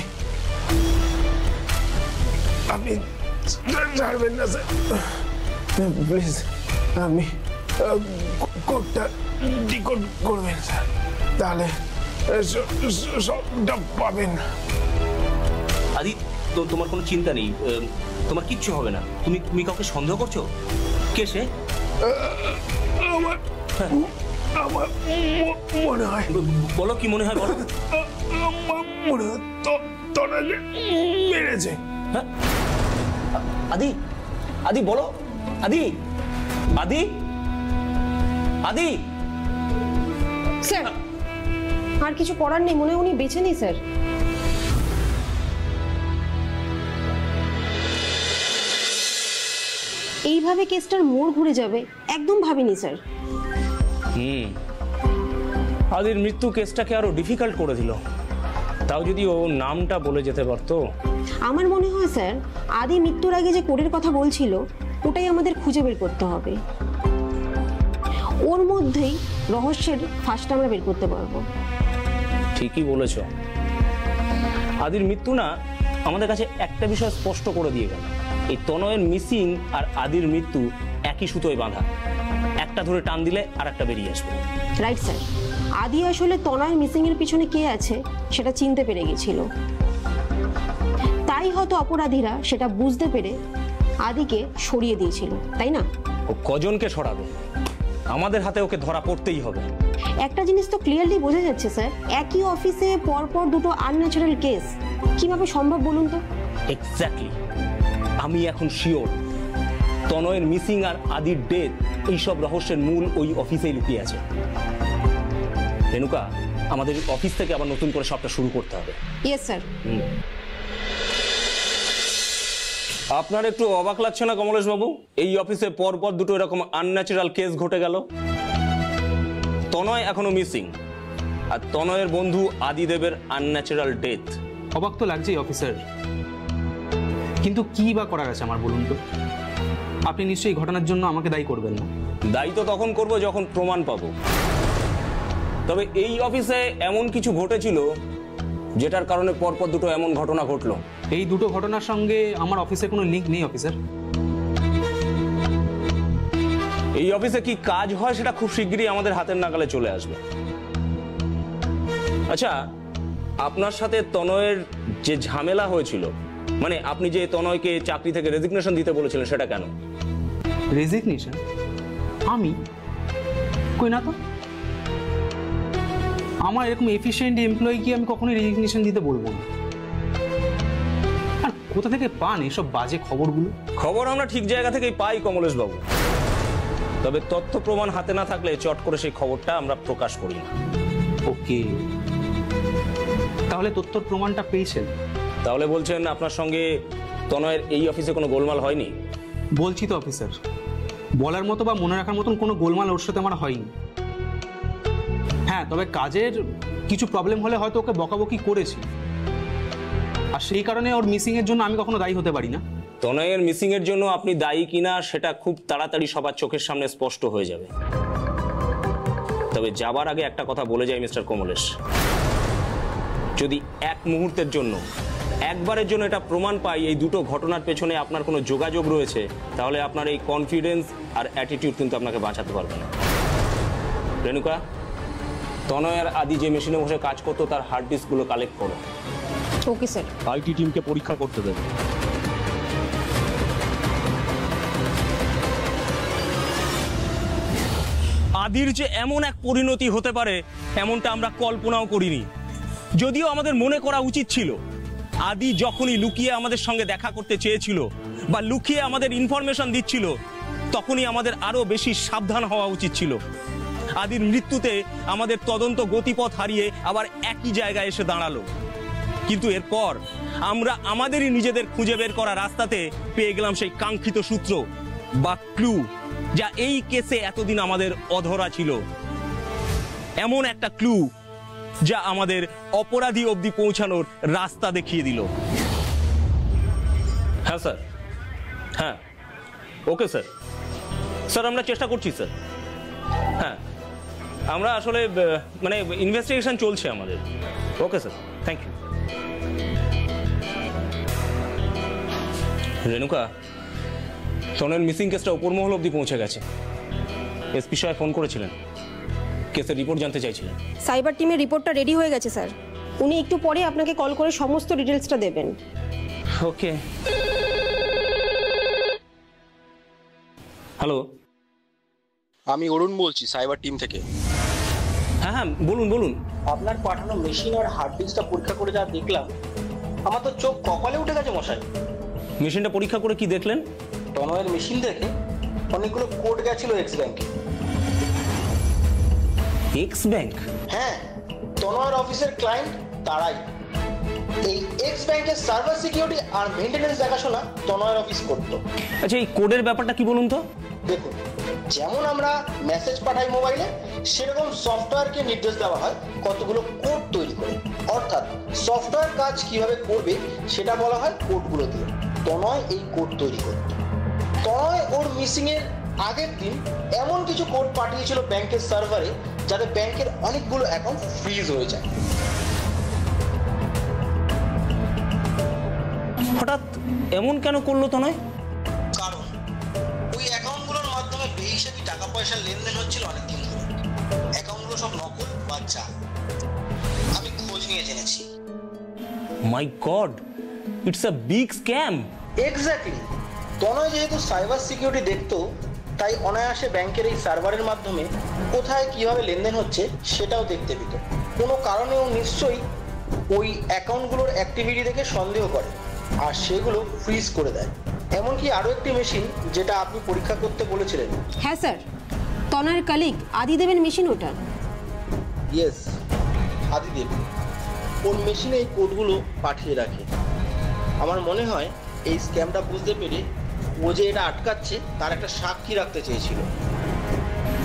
Speaker 10: আপনি ছাড়বেন না স্যার, প্লিজ। আপনি কোডটা ডিকোড করবেন স্যার, তাহলে সবটা পাবেন।
Speaker 1: আদি, তোমার কোনো চিন্তা নেই, তোমার কিচ্ছু হবে না। তুমি কাউকে সন্দেহ করছো? কে সে?
Speaker 10: আমার মনে হয়।
Speaker 1: বলো, কি মনে হয় বলো।
Speaker 10: আমার মনে হয় তনয়কে মেরেছে।
Speaker 1: হ্যাঁ, আদি, আদি বলো, আদি, আদি, আদি।
Speaker 2: স্যার, আর কিছু করার নেই, মনে হয় উনি বেঁচে নেই স্যার। এইভাবে কেসটার মোড় ঘুরে যাবে একদম ভাবিনি স্যার।
Speaker 1: আদির মৃত্যু কেসটাকে আরো ডিফিকাল্ট করে দিল। তাও যদি ও নামটা বলে যেতে পারতো।
Speaker 2: আমার মনে হয় স্যার, আদি মৃত্যুর আগে যে কোডের কথা বলছিল ওটাই আমাদের খুঁজে বের করতে হবে। ওর মধ্যেই রহস্যের ফাঁসটা আমরা বের করতে পারবো।
Speaker 1: ঠিকই বলেছ। আদির মৃত্যু না আমাদের কাছে একটা বিষয় স্পষ্ট করে দিয়ে গেল, এই তনয়ের মিসিং আর আদির মৃত্যু একই সুতোয় বাঁধা। একটা ধরে টান দিলে আর একটা বেরিয়ে আসবে।
Speaker 2: রাইট স্যার, আদি আসলে তনয়ের মিসিং এর পিছনে কে আছে সেটা চিনতে পেরে গেছিল। তাই হয়তো অপরাধীরা সেটা বুঝতে পেরে আদিকে সরিয়ে দিয়েছিল, তাই না?
Speaker 1: ও কজনকে সরাবে? আমাদের হাতে ওকে ধরা পড়তেই হবে।
Speaker 2: একটা জিনিস তো ক্লিয়ারলি বোঝা যাচ্ছে স্যার, একই অফিসে পরপর দুটো আনন্যাচারাল কেস কিভাবে সম্ভব বলুন তো?
Speaker 1: এক্স্যাক্টলি, আমি এখন শিওর তনয়ের মিসিং আর আদির ডেথ এইসব রহস্যের মূল ওই অফিসেই লুকিয়ে আছে। রেণুকা, আমাদের অফিস থেকে আবার নতুন করে সবটা শুরু করতে হবে।
Speaker 2: Yes sir.
Speaker 1: আপনার একটু অবাক লাগছে না কমলেশ বাবু? এই অফিসে পরপর দুটো এরকম আনন্যাচারাল কেস ঘটে গেল। তনয় এখনো মিসিং, আর তনয়ের বন্ধু আদিদেবের আনন্যাচারাল ডেথ।
Speaker 9: অবাক তো লাগছেই অফিসার, কিন্তু কি বা করা গেছে আমার বলুন তো? আপনি নিশ্চয়ই ঘটনার জন্য আমাকে দায়ী করবেন না?
Speaker 1: দায়ী তো তখন করবো যখন প্রমাণ পাবো। তবে এই অফিসে এমন কিছু ঘটেছিল যেটার কারণে পরপর দুটো এমন ঘটনা ঘটলো।
Speaker 9: এই দুটো ঘটনার সঙ্গে আমার অফিসের কোনো লিঙ্ক নেই অফিসার।
Speaker 1: এই অফিসে কি কাজ হয় সেটা খুব শিগগিরই আমাদের হাতের নাগালে চলে আসবে। আচ্ছা, আপনার সাথে তনয়ের যে ঝামেলা হয়েছিল, মানে আপনি যে তনয়কে চাকরি থেকে রেজিগনেশন দিতে বলেছিলেন, সেটা কেন?
Speaker 9: রেজিগনেশন? আমি কই না তো। আমার এরকম এফিশিয়েন্ট এমপ্লয়িকে আমি কখনোই রেজিগনেশন দিতে বলবো না। আর কোথা থেকে পান এসব বাজে খবরগুলো?
Speaker 1: খবর আমরা ঠিক জায়গা থেকেই পাই কমলেশ বাবু, তবে তথ্য প্রমাণ হাতে না থাকলে চট করে সেই খবরটা আমরা প্রকাশ করি না।
Speaker 9: ওকে, তাহলে তথ্য প্রমাণটা পেয়েছেন?
Speaker 1: তাহলে বলছেন আপনার সঙ্গে তনয়ের এই অফিসে কোনো গোলমাল হয়নি?
Speaker 9: বলছি তো অফিসার, বলার মতো বা মনে রাখার মতন কোনো গোলমাল ওর সাথে আমার হয়নি। হ্যাঁ, তবে কাজের কিছু প্রবলেম হলে হয়তো ওকে বকাবকি করেছি, আর সেই কারণে ওর মিসিং এর জন্য আমি কখনো দায়ী হতে পারি না।
Speaker 1: তনয়ের মিসিং এর জন্য আপনি দায়ী কিনা সেটা খুব তাড়াতাড়ি সবার চোখের সামনে স্পষ্ট হয়ে যাবে। তবে যাবার আগে একটা কথা বলে যাই মিস্টার কমলেশ, যদি এক মুহূর্তের জন্য, একবারের জন্য এটা প্রমাণ পাই এই দুটো ঘটনার পেছনে আপনার কোনো যোগাযোগ রয়েছে, তাহলে আপনার এই কনফিডেন্স আর অ্যাটিটিউড কিন্তু আপনাকে বাঁচাতে পারবে না। রেণুকা, তনয় আর আদি যে মেশিনে বসে কাজ করতো তার হার্ড ডিস্কগুলো কালেক্ট করো।
Speaker 2: Okay sir.
Speaker 1: আইটি টিমকে পরীক্ষা করতে দেবে। আদির যে এমন এক পরিণতি হতে পারে এমনটা আমরা কল্পনাও করিনি। যদিও আমাদের মনে করা উচিত ছিল আদি যখনই লুকিয়ে আমাদের সঙ্গে দেখা করতে চেয়েছিল বা লুকিয়ে আমাদের ইনফরমেশন দিচ্ছিল তখনই আমাদের আরো বেশি সাবধান হওয়া উচিত ছিল। আদির মৃত্যুতে আমাদের তদন্ত গতিপথ হারিয়ে আবার একই জায়গায় এসে দাঁড়ালো। কিন্তু এরপর আমরা আমাদেরই নিজেদের খুঁজে বের করা রাস্তাতে পেয়ে গেলাম সেই কাঙ্ক্ষিত সূত্র বা ক্লু, যা এই কেসে এতদিন আমাদের অধরা ছিল। এমন একটা ক্লু যা আমাদের অপরাধী অবধি পৌঁছানোর রাস্তা দেখিয়ে দিল। হ্যাঁ স্যার, হ্যাঁ, ওকে স্যার। স্যার আমরা চেষ্টা করছি স্যার। হ্যাঁ, আমরা আসলে মানে ইনভেস্টিগেশন চলছে আমাদের। Okay sir, thank you. Renuka, তনয়ের মিসিং কেসটা উপর মহল অবধি পৌঁছে গেছে। এসপি সাহেব ফোন করেছিলেন, কেসের রিপোর্ট জানতে চাইছিলেন।
Speaker 2: সাইবার টিমের রিপোর্টটা রেডি হয়ে গেছে স্যার। উনি একটু পরে আপনাকে কল করে সমস্ত ডিটেলসটা দেবেন।
Speaker 1: ওকে। হ্যালো,
Speaker 11: আমি অরুণ বলছি সাইবার টিম থেকে।
Speaker 1: হ্যাঁ হ্যাঁ, বলুন বলুন।
Speaker 11: আপনার পাঠানো মেশিন আর হার্ড ডিস্কটা পরীক্ষা করে যা দেখলাম, আমার তো চোখ কপালে উঠে গেছে মশাই।
Speaker 1: মেশিনটা পরীক্ষা করে কি দেখলেন?
Speaker 11: তনয়ের মেশিন দেখে অনেকগুলো কোড গেছিল এক্স ব্যাংকে।
Speaker 1: X bank?
Speaker 11: হ্যাঁ, তনয়ের অফিসের ক্লায়েন্ট তারাই। এই এক্স ব্যাংকের সার্ভার সিকিউরিটি আর মেইনটেনেন্স দেখাশোনা তনয়ের অফিস করতো।
Speaker 1: আচ্ছা, এই কোডের ব্যাপারটা কি বলুন তো?
Speaker 11: দেখুন, যেমন আমরা মেসেজ পাঠাই মোবাইলে, সেরকম সফটওয়্যারকে নির্দেশ দেওয়া হয় কতগুলো কোড তৈরি করে। অর্থাৎ সফটওয়্যার কাজ কিভাবে করবে সেটা বলা হয় কোডগুলো দিয়ে। তনয় এই কোড তৈরি করত। তনয় ওর মিসিং এর আগের দিন এমন কিছু কোড পাঠিয়েছিল ব্যাংকের সার্ভারে যাতে ব্যাংকের অনেকগুলো অ্যাকাউন্ট ফ্রিজ হয়ে যায়।
Speaker 1: হঠাৎ এমন কেন করলো তনয়?
Speaker 11: কারণ ওই অ্যাকাউন্টগুলোর মাধ্যমে বেহিসাবি টাকা পয়সার লেনদেন হচ্ছিল অনেকদিন ধরে। অ্যাকাউন্টগুলো সব নকল বা জাল। আমি খোঁজ নিয়ে জেনেছি।
Speaker 1: My god, it's a big scam.
Speaker 11: Exactly. Tanay যেহেতু সাইবার সিকিউরিটি দেখতো, তাই অনায়াসে ব্যাংকের এই সার্ভারের মাধ্যমে কোথায় কিভাবে লেনদেন হচ্ছে সেটাও দেখতে পেত। কোনো কারণেও নিশ্চয়ই ওই অ্যাকাউন্টগুলোর অ্যাক্টিভিটি দেখে সন্দেহ করে আর সেগুলো ফ্রিজ করে দেয়। এমনকি আরও একটি মেশিন যেটা আপনি পরীক্ষা করতে বলেছিলেন।
Speaker 2: হ্যাঁ স্যার, তনয়ের কালিগ আদিদেবের মেশিন ওটা।
Speaker 11: ইয়েস, আদিদেব। ওর মেশিনে এই কোডগুলো পাঠিয়ে রাখে। আমার মনে হয় এই স্ক্যামটা বুঝতে পেরে ও যে এটা আটকাচ্ছে তার একটা সাক্ষী রাখতে চেয়েছিল।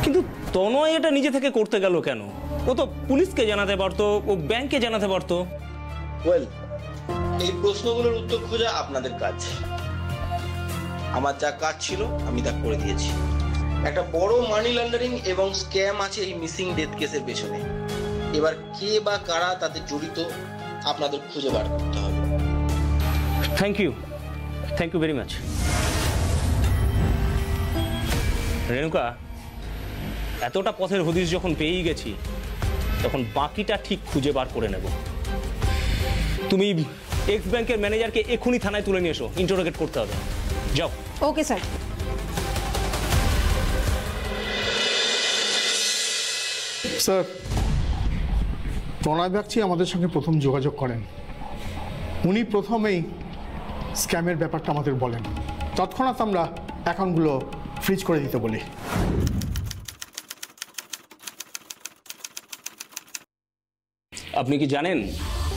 Speaker 1: কিন্তু তনয় এটা নিজে থেকে করতে গেল কেন? ও তো পুলিশকে জানাতে পারতো, ও ব্যাংকে জানাতে পারতো।
Speaker 11: ওয়েল, এই প্রশ্নগুলোর উত্তর খোঁজা আপনাদের কাজ। আমার যা কাজ ছিল আমি তা করে দিয়েছি। একটা বড় মানি লন্ডারিং এবং স্ক্যাম আছে এই মিসিং ডেথ কেসের পেছনে। এবার কে বা কারা তাতে জড়িত আপনাদের খুঁজে বার করতে হবে।
Speaker 1: Thank you very much. Renuka, এতটা পথের হদিশ যখন পেয়েই গেছি, তখন বাকিটা ঠিক খুঁজে বার করে নেব। তুমি এক্স ব্যাংকের ম্যানেজারকে এক্ষুনি থানায় তুলে নিয়ে এসো, ইন্টারোগেট করতে হবে। যাও।
Speaker 2: Okay sir.
Speaker 12: স্যার, তনয় বাগচি আমাদের সঙ্গে প্রথম যোগাযোগ করেন। উনি প্রথমেই স্ক্যামের ব্যাপারটা আমাদের বলেন। তৎক্ষণাৎ আমরা অ্যাকাউন্টগুলো ফ্রিজ করে দিতে বলি।
Speaker 1: আপনি কি জানেন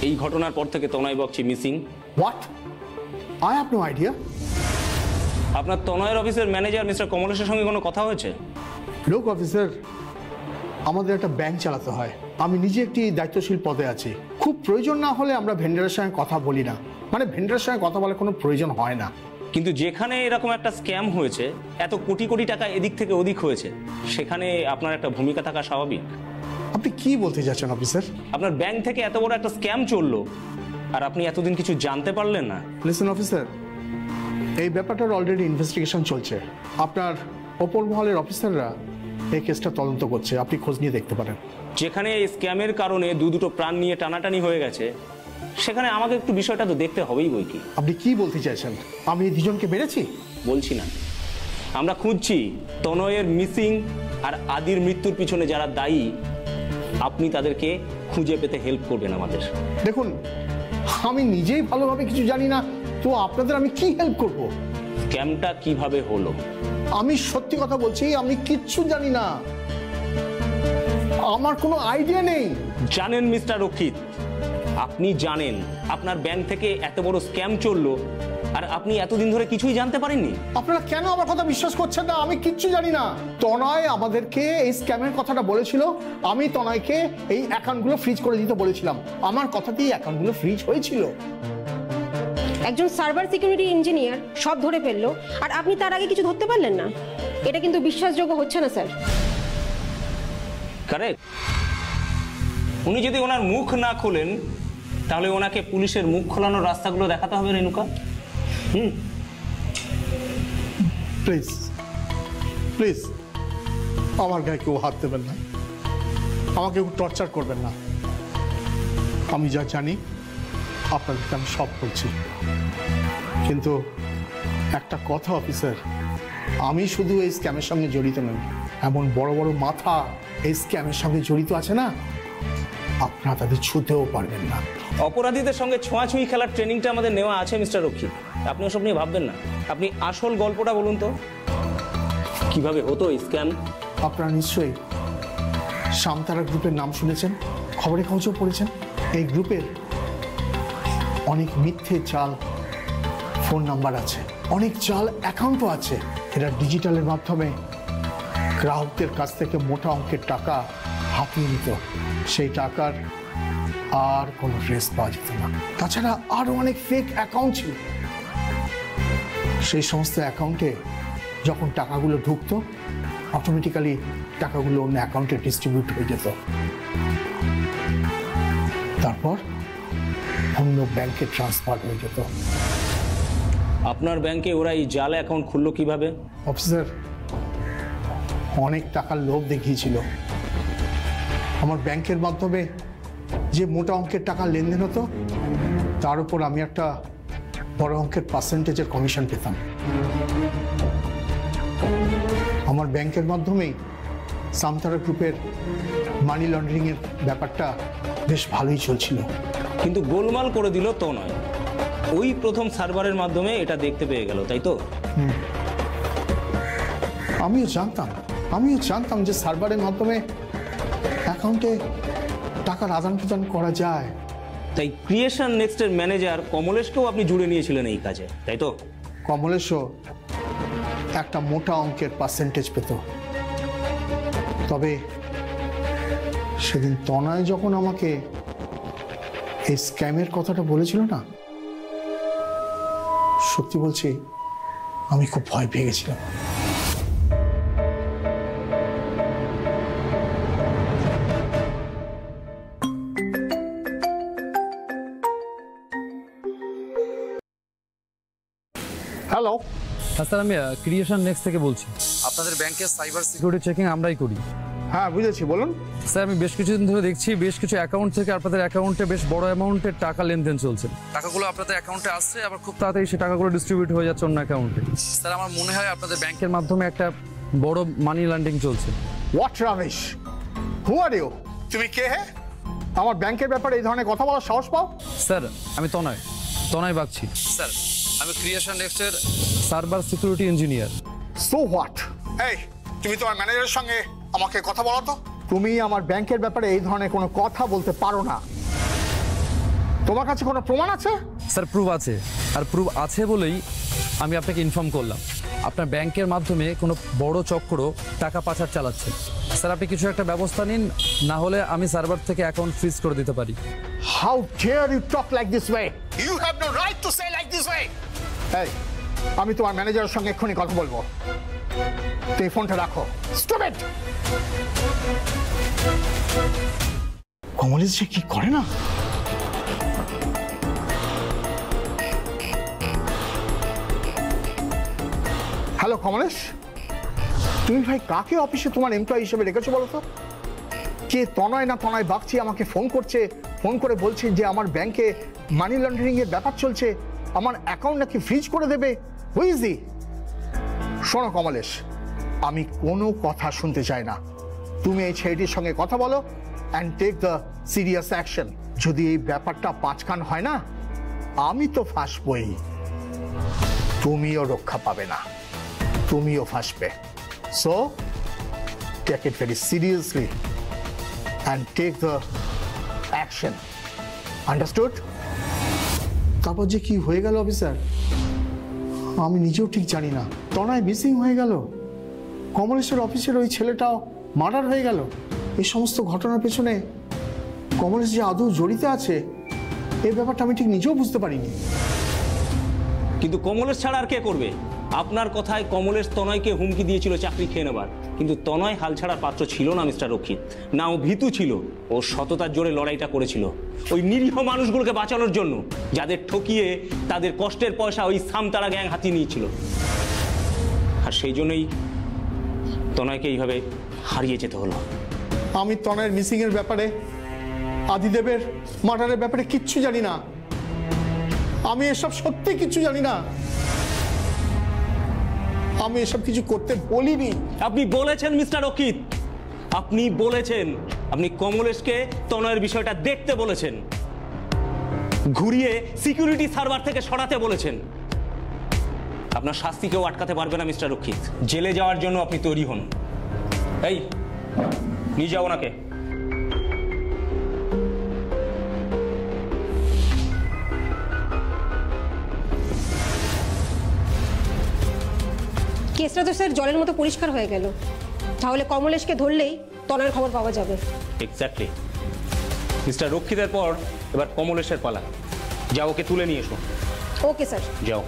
Speaker 1: এই ঘটনার পর থেকে Tanay Bagchi missing?
Speaker 12: What? I have no idea.
Speaker 1: আপনার তনয়ের অফিসের ম্যানেজার মিস্টার কমলেশের সঙ্গে কোনো কথা হয়েছে?
Speaker 12: লোক অফিসার, আমাদের একটা ব্যাংক চালাতে হয়। আমি নিজে একটি দায়িত্বশীল পদে আছি। খুব প্রয়োজন না হলে আমরা ভেন্ডারের সঙ্গে কথা বলি না। মানে ভেন্ডারের সঙ্গে কথা বলার কোনো প্রয়োজন হয় না।
Speaker 1: কিন্তু যেখানে এরকম একটা স্ক্যাম হয়েছে, এত কোটি কোটি টাকা এদিক থেকে ওদিক হয়েছে, সেখানে আপনার একটা ভূমিকা থাকা স্বাভাবিক।
Speaker 12: আপনি কি বলতে যাচ্ছেন অফিসার?
Speaker 1: আপনার ব্যাংক থেকে এত বড় একটা স্ক্যাম চললো আর আপনি এতদিন কিছু জানতে পারলেন না?
Speaker 12: লিসেন অফিসার, এই ব্যাপারটার অলরেডি ইনভেস্টিগেশন চলছে। আপনার ওপর মহলের অফিসাররা এই কেসটা তদন্ত করছে। আপনি খোঁজ নিয়ে দেখতে পারেন।
Speaker 1: যেখানে এই স্ক্যামের কারণে দুটো প্রাণ নিয়ে টানাটানি হয়ে গেছে, সেখানে আমাকে একটু বিষয়টা তো দেখতে হবেই বই কি।
Speaker 12: আপনি কি বলতে চাইছেন? আমি দুজনকে মেরেছি?
Speaker 1: বলছি না, আমরা খুঁজছি তনয়ের মিসিং আর আদির মৃত্যুর পিছনে যারা দায়ী আপনি তাদেরকে খুঁজে পেতে হেল্প করবেন আমাদের।
Speaker 12: দেখুন, আমি নিজেই ভালোভাবে কিছু জানি না, তো আপনাদের আমি কি হেল্প করব?
Speaker 1: স্ক্যামটা কিভাবে হলো?
Speaker 12: আমি সত্যি কথা বলছি, আমি কিচ্ছু জানি না, আমার কোনো আইডিয়া নেই।
Speaker 1: জানেন মিস্টার রক্ষিত, আপনি জানেন আপনার ব্যাংক থেকে এত বড় স্ক্যাম চললো আর আপনি এতদিন ধরে কিছুই জানতে পারেননি?
Speaker 12: আপনারা কেন আমার কথা বিশ্বাস করছেন না? আমি কিচ্ছু জানি না। তনয় আমাদেরকে এই স্ক্যামের কথাটা বলেছিল, আমি তনয়কে এই অ্যাকাউন্টগুলো ফ্রিজ করে দিতে বলেছিলাম, আমার কথাতেই অ্যাকাউন্টগুলো ফ্রিজ হয়েছিল।
Speaker 2: একজন সার্ভার সিকিউরিটি ইঞ্জিনিয়ার সব ধরে ফেললো আর আপনি তার আগে কিছু ধরতে পারলেন না? এটা কিন্তু বিশ্বাসযোগ্য হচ্ছে না স্যার।
Speaker 1: কারেক্ট। উনি যদি ওনার মুখ না খোলেন তাহলে ওনাকে পুলিশের মুখ খোলানোর রাস্তাগুলো দেখাতে হবে রেণুকা।
Speaker 12: প্লিজ প্লিজ আমার গায়ে কেউ হাত দেবেন না, আমাকে কেউ টর্চার করবেন না। আমি যা জানি আপনাদেরকে আমি সব বলছি, কিন্তু একটা কথা অফিসার, আমি শুধু এই স্ক্যামের সঙ্গে জড়িত নই, এমন বড় বড় মাথা এই স্ক্যামের সঙ্গে জড়িত আছে না, আপনারা তাদের ছুঁতেও পারবেন না।
Speaker 1: অপরাধীদের সঙ্গে ছোঁয়াছুঁয়ি খেলার ট্রেনিংটা আমাদের নেওয়া আছে মিস্টার রক্ষিত, আপনি ওসব নিয়ে ভাববেন না। আপনি আসল গল্পটা বলুন তো, কিভাবে হতো স্ক্যাম?
Speaker 12: আপনারা নিশ্চয়ই সামতারা গ্রুপের নাম শুনেছেন, খবরে কাগজেও পড়েছেন। এই গ্রুপের অনেক মিথ্যে জাল ফোন নাম্বার আছে, অনেক জাল অ্যাকাউন্টও আছে। এরা ডিজিটালের মাধ্যমে গ্রাহকদের কাছ থেকে মোটা অঙ্কের টাকা হাতিয়ে নিত, সেই টাকার আর কোনো ট্রেস পাওয়া যেত না। তাছাড়া আরও অনেক ফেক অ্যাকাউন্ট ছিল, সেই সমস্ত অ্যাকাউন্টে যখন টাকাগুলো ঢুকতো অটোমেটিক্যালি টাকাগুলো অন্য অ্যাকাউন্টে ডিস্ট্রিবিউট হয়ে যেত, তারপর অন্য ব্যাংকে ট্রান্সফার হয়ে যেত।
Speaker 1: আপনার ব্যাংকে ওরা এই জাল অ্যাকাউন্ট খুললো কিভাবে?
Speaker 12: অফিসার, অনেক টাকার লোভ দেখিয়েছিল। আমার ব্যাংকের মাধ্যমে যে মোটা অঙ্কের টাকা লেনদেন হতো তার উপর আমি একটা বড় অঙ্কের পার্সেন্টেজের কমিশন পেতাম। আমার ব্যাংকের মাধ্যমেই সামতারা গ্রুপের মানি লন্ডারিংয়ের ব্যাপারটা বেশ ভালোই চলছিল।
Speaker 1: কিন্তু গোলমাল করে দিল তো নয়, ওই প্রথম সার্ভারের মাধ্যমে এটা দেখতে পেয়ে গেল, তাই তো?
Speaker 12: আমিও জানতাম যে সার্ভারের মাধ্যমে অ্যাকাউন্টে টাকার আদান প্রদান করা যায়।
Speaker 1: তাই ক্রিয়েশন নেক্সটের ম্যানেজার কমলেশকেও আপনি জুড়ে নিয়েছিলেন এই কাজে, তাই তো?
Speaker 12: কমলেশও একটা মোটা অঙ্কের পার্সেন্টেজ পেত। তবে সেদিন তনয় যখন আমাকে এই স্ক্যামের কথাটা বলেছিল না, সত্যি বলছি আমি খুব ভয় পেয়ে গেছিলাম। হ্যালো
Speaker 7: স্যার, আমি ক্রিয়েশন নেক্সট থেকে বলছি। আপনাদের ব্যাংকের সাইবার সিকিউরিটি চেকিং আমরাই করি।
Speaker 12: হ্যাঁ বুঝেছি, বলুন।
Speaker 7: স্যার, আমি বেশ কিছুদিন ধরে দেখছি বেশ কিছু অ্যাকাউন্ট থেকে আপনাদের অ্যাকাউন্টে বেশ বড় অ্যামাউন্টের টাকা লেনদেন চলছে। টাকাগুলো আপনাদের অ্যাকাউন্টে আসছে, আবার খুব তাড়াতাড়ি সে টাকাগুলো ডিস্ট্রিবিউট হয়ে যাচ্ছে অন্য অ্যাকাউন্টে। স্যার, আমার মনে হয় আপনাদের ব্যাংকের মাধ্যমে একটা বড় মানি লন্ডারিং চলছে।
Speaker 12: What Ramesh, who are you? তুমি কে হে? আমার ব্যাংকের ব্যাপারে এই ধরনের কথা বলার সাহস পাও?
Speaker 7: স্যার, আমি তনয় বাগচি। স্যার, আমি ক্রিয়েশন নেক্সটের server security engineer.
Speaker 12: So what? এই, তুমি তোমার ম্যানেজারের সঙ্গে আমাকে কথা বলো তো। তুমি আমার ব্যাংকের ব্যাপারে এই ধরনের কোনো কথা বলতে পারো না। তোমার কাছে কোনো প্রমাণ আছে?
Speaker 7: স্যার, প্রুফ আছে, আর প্রুফ আছে বলেই আমি আপনাকে ইনফর্ম করলাম। আপনার ব্যাংকের মাধ্যমে কোনো বড় চক্র টাকা পাচার চালাচ্ছে। স্যার, আপনি কিছু একটা ব্যবস্থা নিন, না হলে আমি সার্ভার থেকে অ্যাকাউন্ট ফ্রিজ করে দিতে পারি।
Speaker 12: How dare you talk like this way? You have no right to say like this way. এই, আমি তোমার ম্যানেজারের সঙ্গে এক্ষুনি কথা বলবো। তুমি ফোনটা রাখো। স্টুপিড! কমলেশ যে কি করে না। হ্যালো কমলেশ, তুমি ভাই কাকে অফিসে তোমার এমপ্লয়ি হিসেবে রেখেছো বলো তো? কে তনয় না তনয় বাগচি আমাকে ফোন করে বলছে যে আমার ব্যাংকে মানি লন্ডারিং এর ব্যাপার চলছে, আমার অ্যাকাউন্ট নাকি ফ্রিজ করে দেবে। Who is he? শোনো কমলেশ, আমি কোনো কথা শুনতে চাই না। তুমি এই ছেলেটির সঙ্গে কথা বলো and take the serious action. যদি এই ব্যাপারটা পাঁচকান হয় না, আমি তো ফাঁসবই, তুমিও রক্ষা পাবে না, তুমিও ফাঁসবে। So take it very seriously and take the action. Understood? তারপর যে কি হয়ে গেল অফিসার, আমি নিজেও ঠিক জানি না। তনয় মিসিং হয়ে গেল, কমলেশের অফিসের ওই ছেলেটাও মার্ডার হয়ে গেল। এই সমস্ত ঘটনার পেছনে কমলেশ যে আদৌ জড়িত আছে, এই ব্যাপারটা আমি ঠিক নিজেও বুঝতে পারিনি।
Speaker 1: কিন্তু কমলেশ ছাড়া আর কে করবে? আপনার কথায় কমলেশ তনয়কে হুমকি দিয়েছিল চাকরি খেয়ে নেবার, কিন্তু তনয় হাল ছাড়ার পাত্র ছিল না মিস্টার রক্ষিত। না, ও ভীতু ছিল, ও সততার জোরে লড়াইটা করেছিল ওই নিরীহ মানুষগুলোকে বাঁচানোর জন্য, যাদের ঠকিয়ে তাদের কষ্টের পয়সা ওই সামতারা গ্যাং হাতিয়ে নিয়েছিল। আর সেই জন্যই তনয়কে এইভাবে হারিয়ে যেতে হলো।
Speaker 12: আমি তনয়ের মিসিং এর ব্যাপারে, আদিদেবের মার্ডারের ব্যাপারে কিচ্ছু জানি না। আমি এসব সত্যি কিচ্ছু জানি না। আমি এসব কিছু করতে বলিনি।
Speaker 1: আপনি বলেছেন মিস্টার রক্ষিত, আপনি বলেছেন, আপনি কমলেশকে তনয়ের বিষয়টা দেখতে বলেছেন, ঘুরিয়ে সিকিউরিটি সার্ভার থেকে সরাতে বলেছেন। আপনার শাস্তি কেউ আটকাতে পারবে না মিস্টার রক্ষিত। জেলে যাওয়ার জন্য আপনি তৈরি হন। এই নিয়ে যাও ওনাকে।
Speaker 2: কেসটা তো স্যার জলের মতো পরিষ্কার হয়ে গেল। তাহলে কমলেশকে ধরলেই তনয়ের খবর পাওয়া যাবে।
Speaker 1: এক্স্যাক্টলি। মিস্টার রক্ষিতের পর এবার কমলেশের পালা। যাও, ওকে তুলে নিয়ে এসো।
Speaker 2: Okay sir.
Speaker 1: যাও।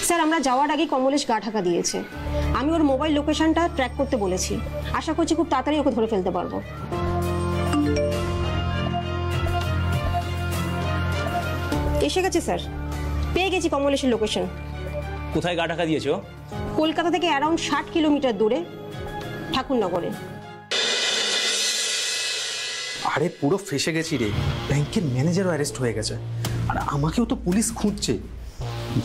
Speaker 2: স্যার, আমরা যাওয়ার আগে কমলেশ গা ঢাকা দিয়েছে। আমি ওর মোবাইল লোকেশনটা ট্র্যাক করতে বলেছি। আশা করছি খুব তাড়াতাড়ি ওকে ধরে ফেলতে পারবো। এসে গেছে স্যার, পেয়ে গেছি কমলেশের লোকেশন।
Speaker 1: কোথায় গা ঢাকা দিয়েছো?
Speaker 2: কলকাতা থেকে অ্যারাউন্ড 60 কিলোমিটার দূরে ঠাকুরনগরে।
Speaker 9: আরে পুরো ফেসে গেছি রে, ব্যাংকের ম্যানেজারও অ্যারেস্ট হয়ে গেছে, আর আমাকেও তো পুলিশ খুঁজছে।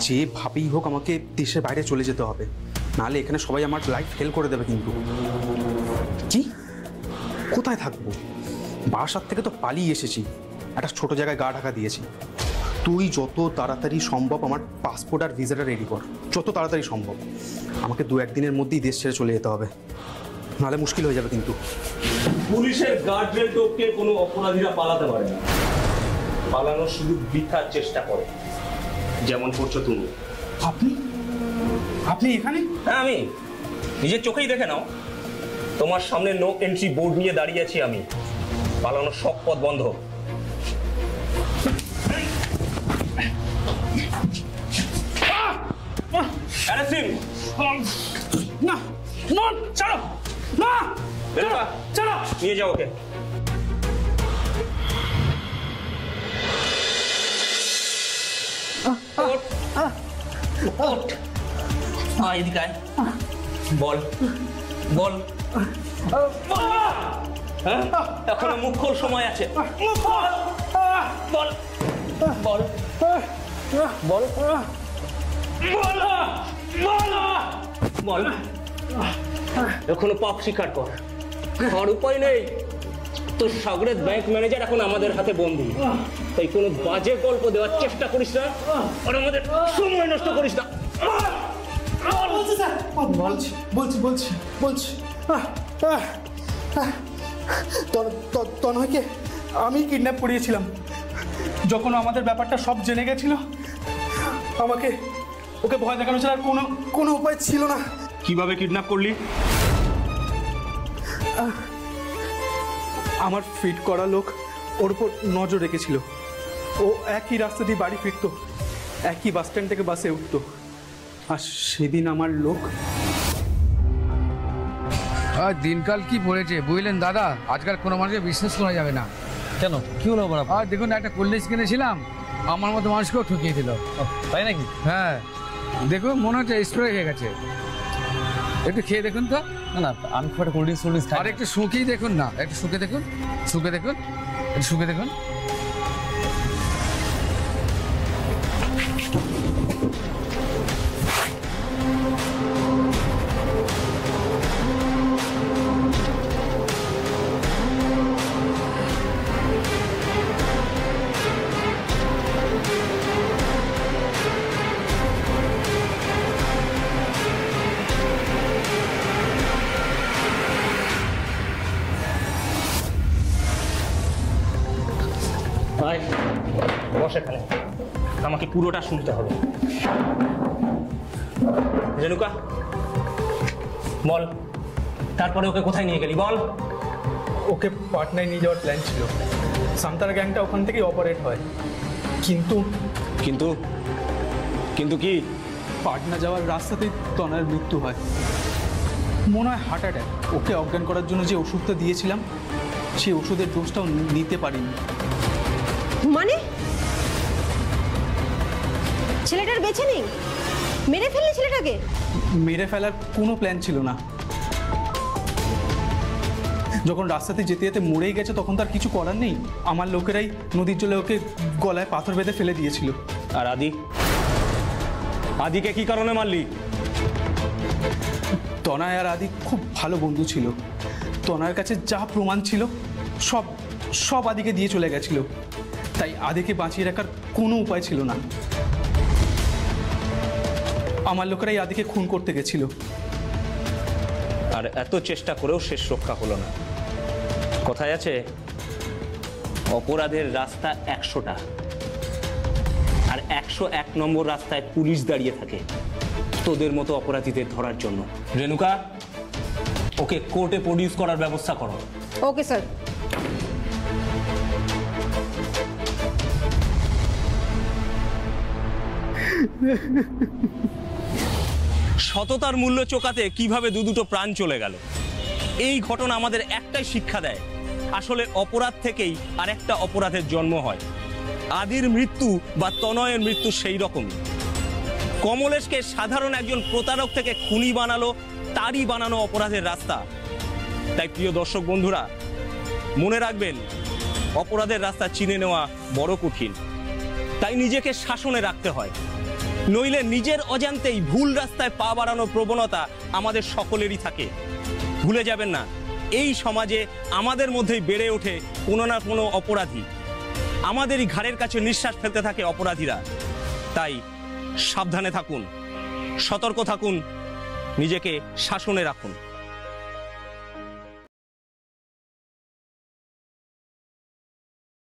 Speaker 9: যেভাবেই হোক আমাকে দেশের বাইরে চলে যেতে হবে, নাহলে এখানে সবাই আমার লাইফ ফেল করে দেবে। কিন্তু কি, কোথায় থাকবো? বাসার থেকে তো পালিয়ে এসেছি, একটা ছোট জায়গায় গা ঢাকা দিয়েছি। তুই যত তাড়াতাড়ি সম্ভব আমার পাসপোর্ট আর ভিসাটা রেডি কর, যত তাড়াতাড়ি সম্ভব। আমাকে 2-1 দিনের মধ্যেই দেশ ছেড়ে চলে যেতে হবে, নাহলে মুশকিল হয়ে যাবে। কিন্তু
Speaker 1: পুলিশের গার্ডরেল টপকে কোনো অপরাধীরা পালাতে পারে না, পালানোর শুধু বৃথার চেষ্টা করে, যেমন করছো তুমি।
Speaker 9: আপনি এখানে?
Speaker 1: হ্যাঁ, আমি নিজের চোখেই দেখে নাও। তোমার সামনে নো এন্ট্রি বোর্ড নিয়ে দাঁড়িয়ে আছি আমি। পালানোর সব পথ বন্ধ।
Speaker 9: না না, ছাড়ো না,
Speaker 1: ছাড়ো, নিয়ে যাও ওকে। এদিকে আয়, বল বল, এখনো মুখ খোল, সময় আছে। বল বল বল বল, এখনো পাপ স্বীকার কর। আর উপায় নেই, তোর সাগরের ব্যাংক ম্যানেজার এখন আমাদের হাতে বন্দী। তাই কোনো বাজে গল্প দেওয়ার চেষ্টা করিস না, আর আমাদের সময় নষ্ট করিস না।
Speaker 9: বলছি তনয়কে আমি কিডন্যাপ করিয়েছিলাম। যখন আমাদের ব্যাপারটা সব জেনে গেছিল, আমাকে ওকে ভয় দেখানো ছাড়া আর কোনো উপায় ছিল না।
Speaker 1: কিভাবে কিডন্যাপ করলি?
Speaker 9: আমার ফিট করা লোক ওর উপর নজর রেখেছিল। ও একই রাস্তা দিয়ে বাড়ি ফিরতো, একই বাস স্ট্যান্ড থেকে বাসে উঠতো। আর সেদিন আমার লোক
Speaker 13: দিনকাল কি পড়েছে বুঝলেন দাদা, আজকাল কোনো মানুষকে বিশ্বাস করা যাবে না।
Speaker 7: কেন, কি হলো আবার?
Speaker 13: আর দেখুন, একটা কোল্ড ড্রিঙ্কস কিনেছিলাম, আমার মতো মানুষকেও ঠকিয়ে দিল।
Speaker 7: তাই নাকি?
Speaker 13: হ্যাঁ, দেখুন মনে হচ্ছে স্প্রে হয়ে গেছে। একটু খেয়ে দেখুন তো।
Speaker 7: না না, আমি খুব একটা কোল্ড ড্রিঙ্কস
Speaker 13: আর একটু শুকিয়ে দেখুন না, একটু শুকে দেখুন, শুকে দেখুন, একটু শুকে দেখুন।
Speaker 1: বস এখানে, আমাকে পুরোটা শুনতে হবে। রেণুকা বল, তারপরে ওকে কোথায় নিয়ে গেলি বল।
Speaker 9: ওকে পাটনায় নিয়ে যাওয়ার প্ল্যান ছিল, সান্তারা গ্যাংটা ওখান থেকেই অপারেট হয়। কিন্তু
Speaker 1: কিন্তু কিন্তু কি?
Speaker 9: পাটনা যাওয়ার রাস্তাতেই তনয়ের মৃত্যু হয়, মনে হয় হার্ট অ্যাটাক। ওকে অজ্ঞান করার জন্য যে ওষুধটা দিয়েছিলাম, সেই ওষুধের ডোজটাও নিতে পারিনি।
Speaker 2: মানে ছেলেটার বেঁচে নেই? মেরে ফেললি ছেলেটাকে?
Speaker 9: মেরে ফেলার কোনো প্ল্যান ছিল না। যখন রাস্তাতে যেতে যেতে মরেই গেছে, তখন তার কিছু করার নেই। আমার লোকেরাই নদীর জলে ওকে গলায় পাথর বেঁধে ফেলে দিয়েছিল।
Speaker 1: আর আদিকে কি কারণে মারলি?
Speaker 9: তনয় আর আদি খুব ভালো বন্ধু ছিল। তনয়ের কাছে যা প্রমাণ ছিল সব সব আদিকে দিয়ে চলে গেছিল, তাই আদিকে বাঁচিয়ে রাখার কোনো উপায় ছিল না। আমার লোকেরাই আদিকে খুন করতে গেছিল।
Speaker 1: আর এত চেষ্টা করেও শেষ রক্ষা হলো না। কথায় আছে, অপরাধের রাস্তা 100টা, আর 101 নম্বর রাস্তায় পুলিশ দাঁড়িয়ে থাকে তোদের মতো অপরাধীদের ধরার জন্য। রেণুকা, ওকে কোর্টে প্রডিউস করার ব্যবস্থা করো।
Speaker 2: Okay sir.
Speaker 1: সততার মূল্য চোকাতে কিভাবে দুটো প্রাণ চলে গেল। এই ঘটনা আমাদের একটাই শিক্ষা দেয়, আসলে অপরাধ থেকেই আর একটা অপরাধের জন্ম হয়। আদির মৃত্যু বা তনয়ের মৃত্যু সেই রকমই। কমলেশকে সাধারণ একজন প্রতারক থেকে খুনি বানালো তারই বানানো অপরাধের রাস্তা। তাই প্রিয় দর্শক বন্ধুরা, মনে রাখবেন, অপরাধের রাস্তা চিনে নেওয়া বড় কঠিন, তাই নিজেকে শাসনে রাখতে হয়। নইলে নিজের অজান্তেই ভুল রাস্তায় পা বাড়ানোর প্রবণতা আমাদের সকলেরই থাকে। ভুলে যাবেন না, এই সমাজে আমাদের মধ্যেই বেড়ে ওঠে কোনো না কোনো অপরাধী। আমাদেরই ঘাড়ের কাছে নিঃশ্বাস ফেলতে থাকে অপরাধীরা। তাই সাবধানে থাকুন, সতর্ক থাকুন, নিজেকে শাসনে রাখুন।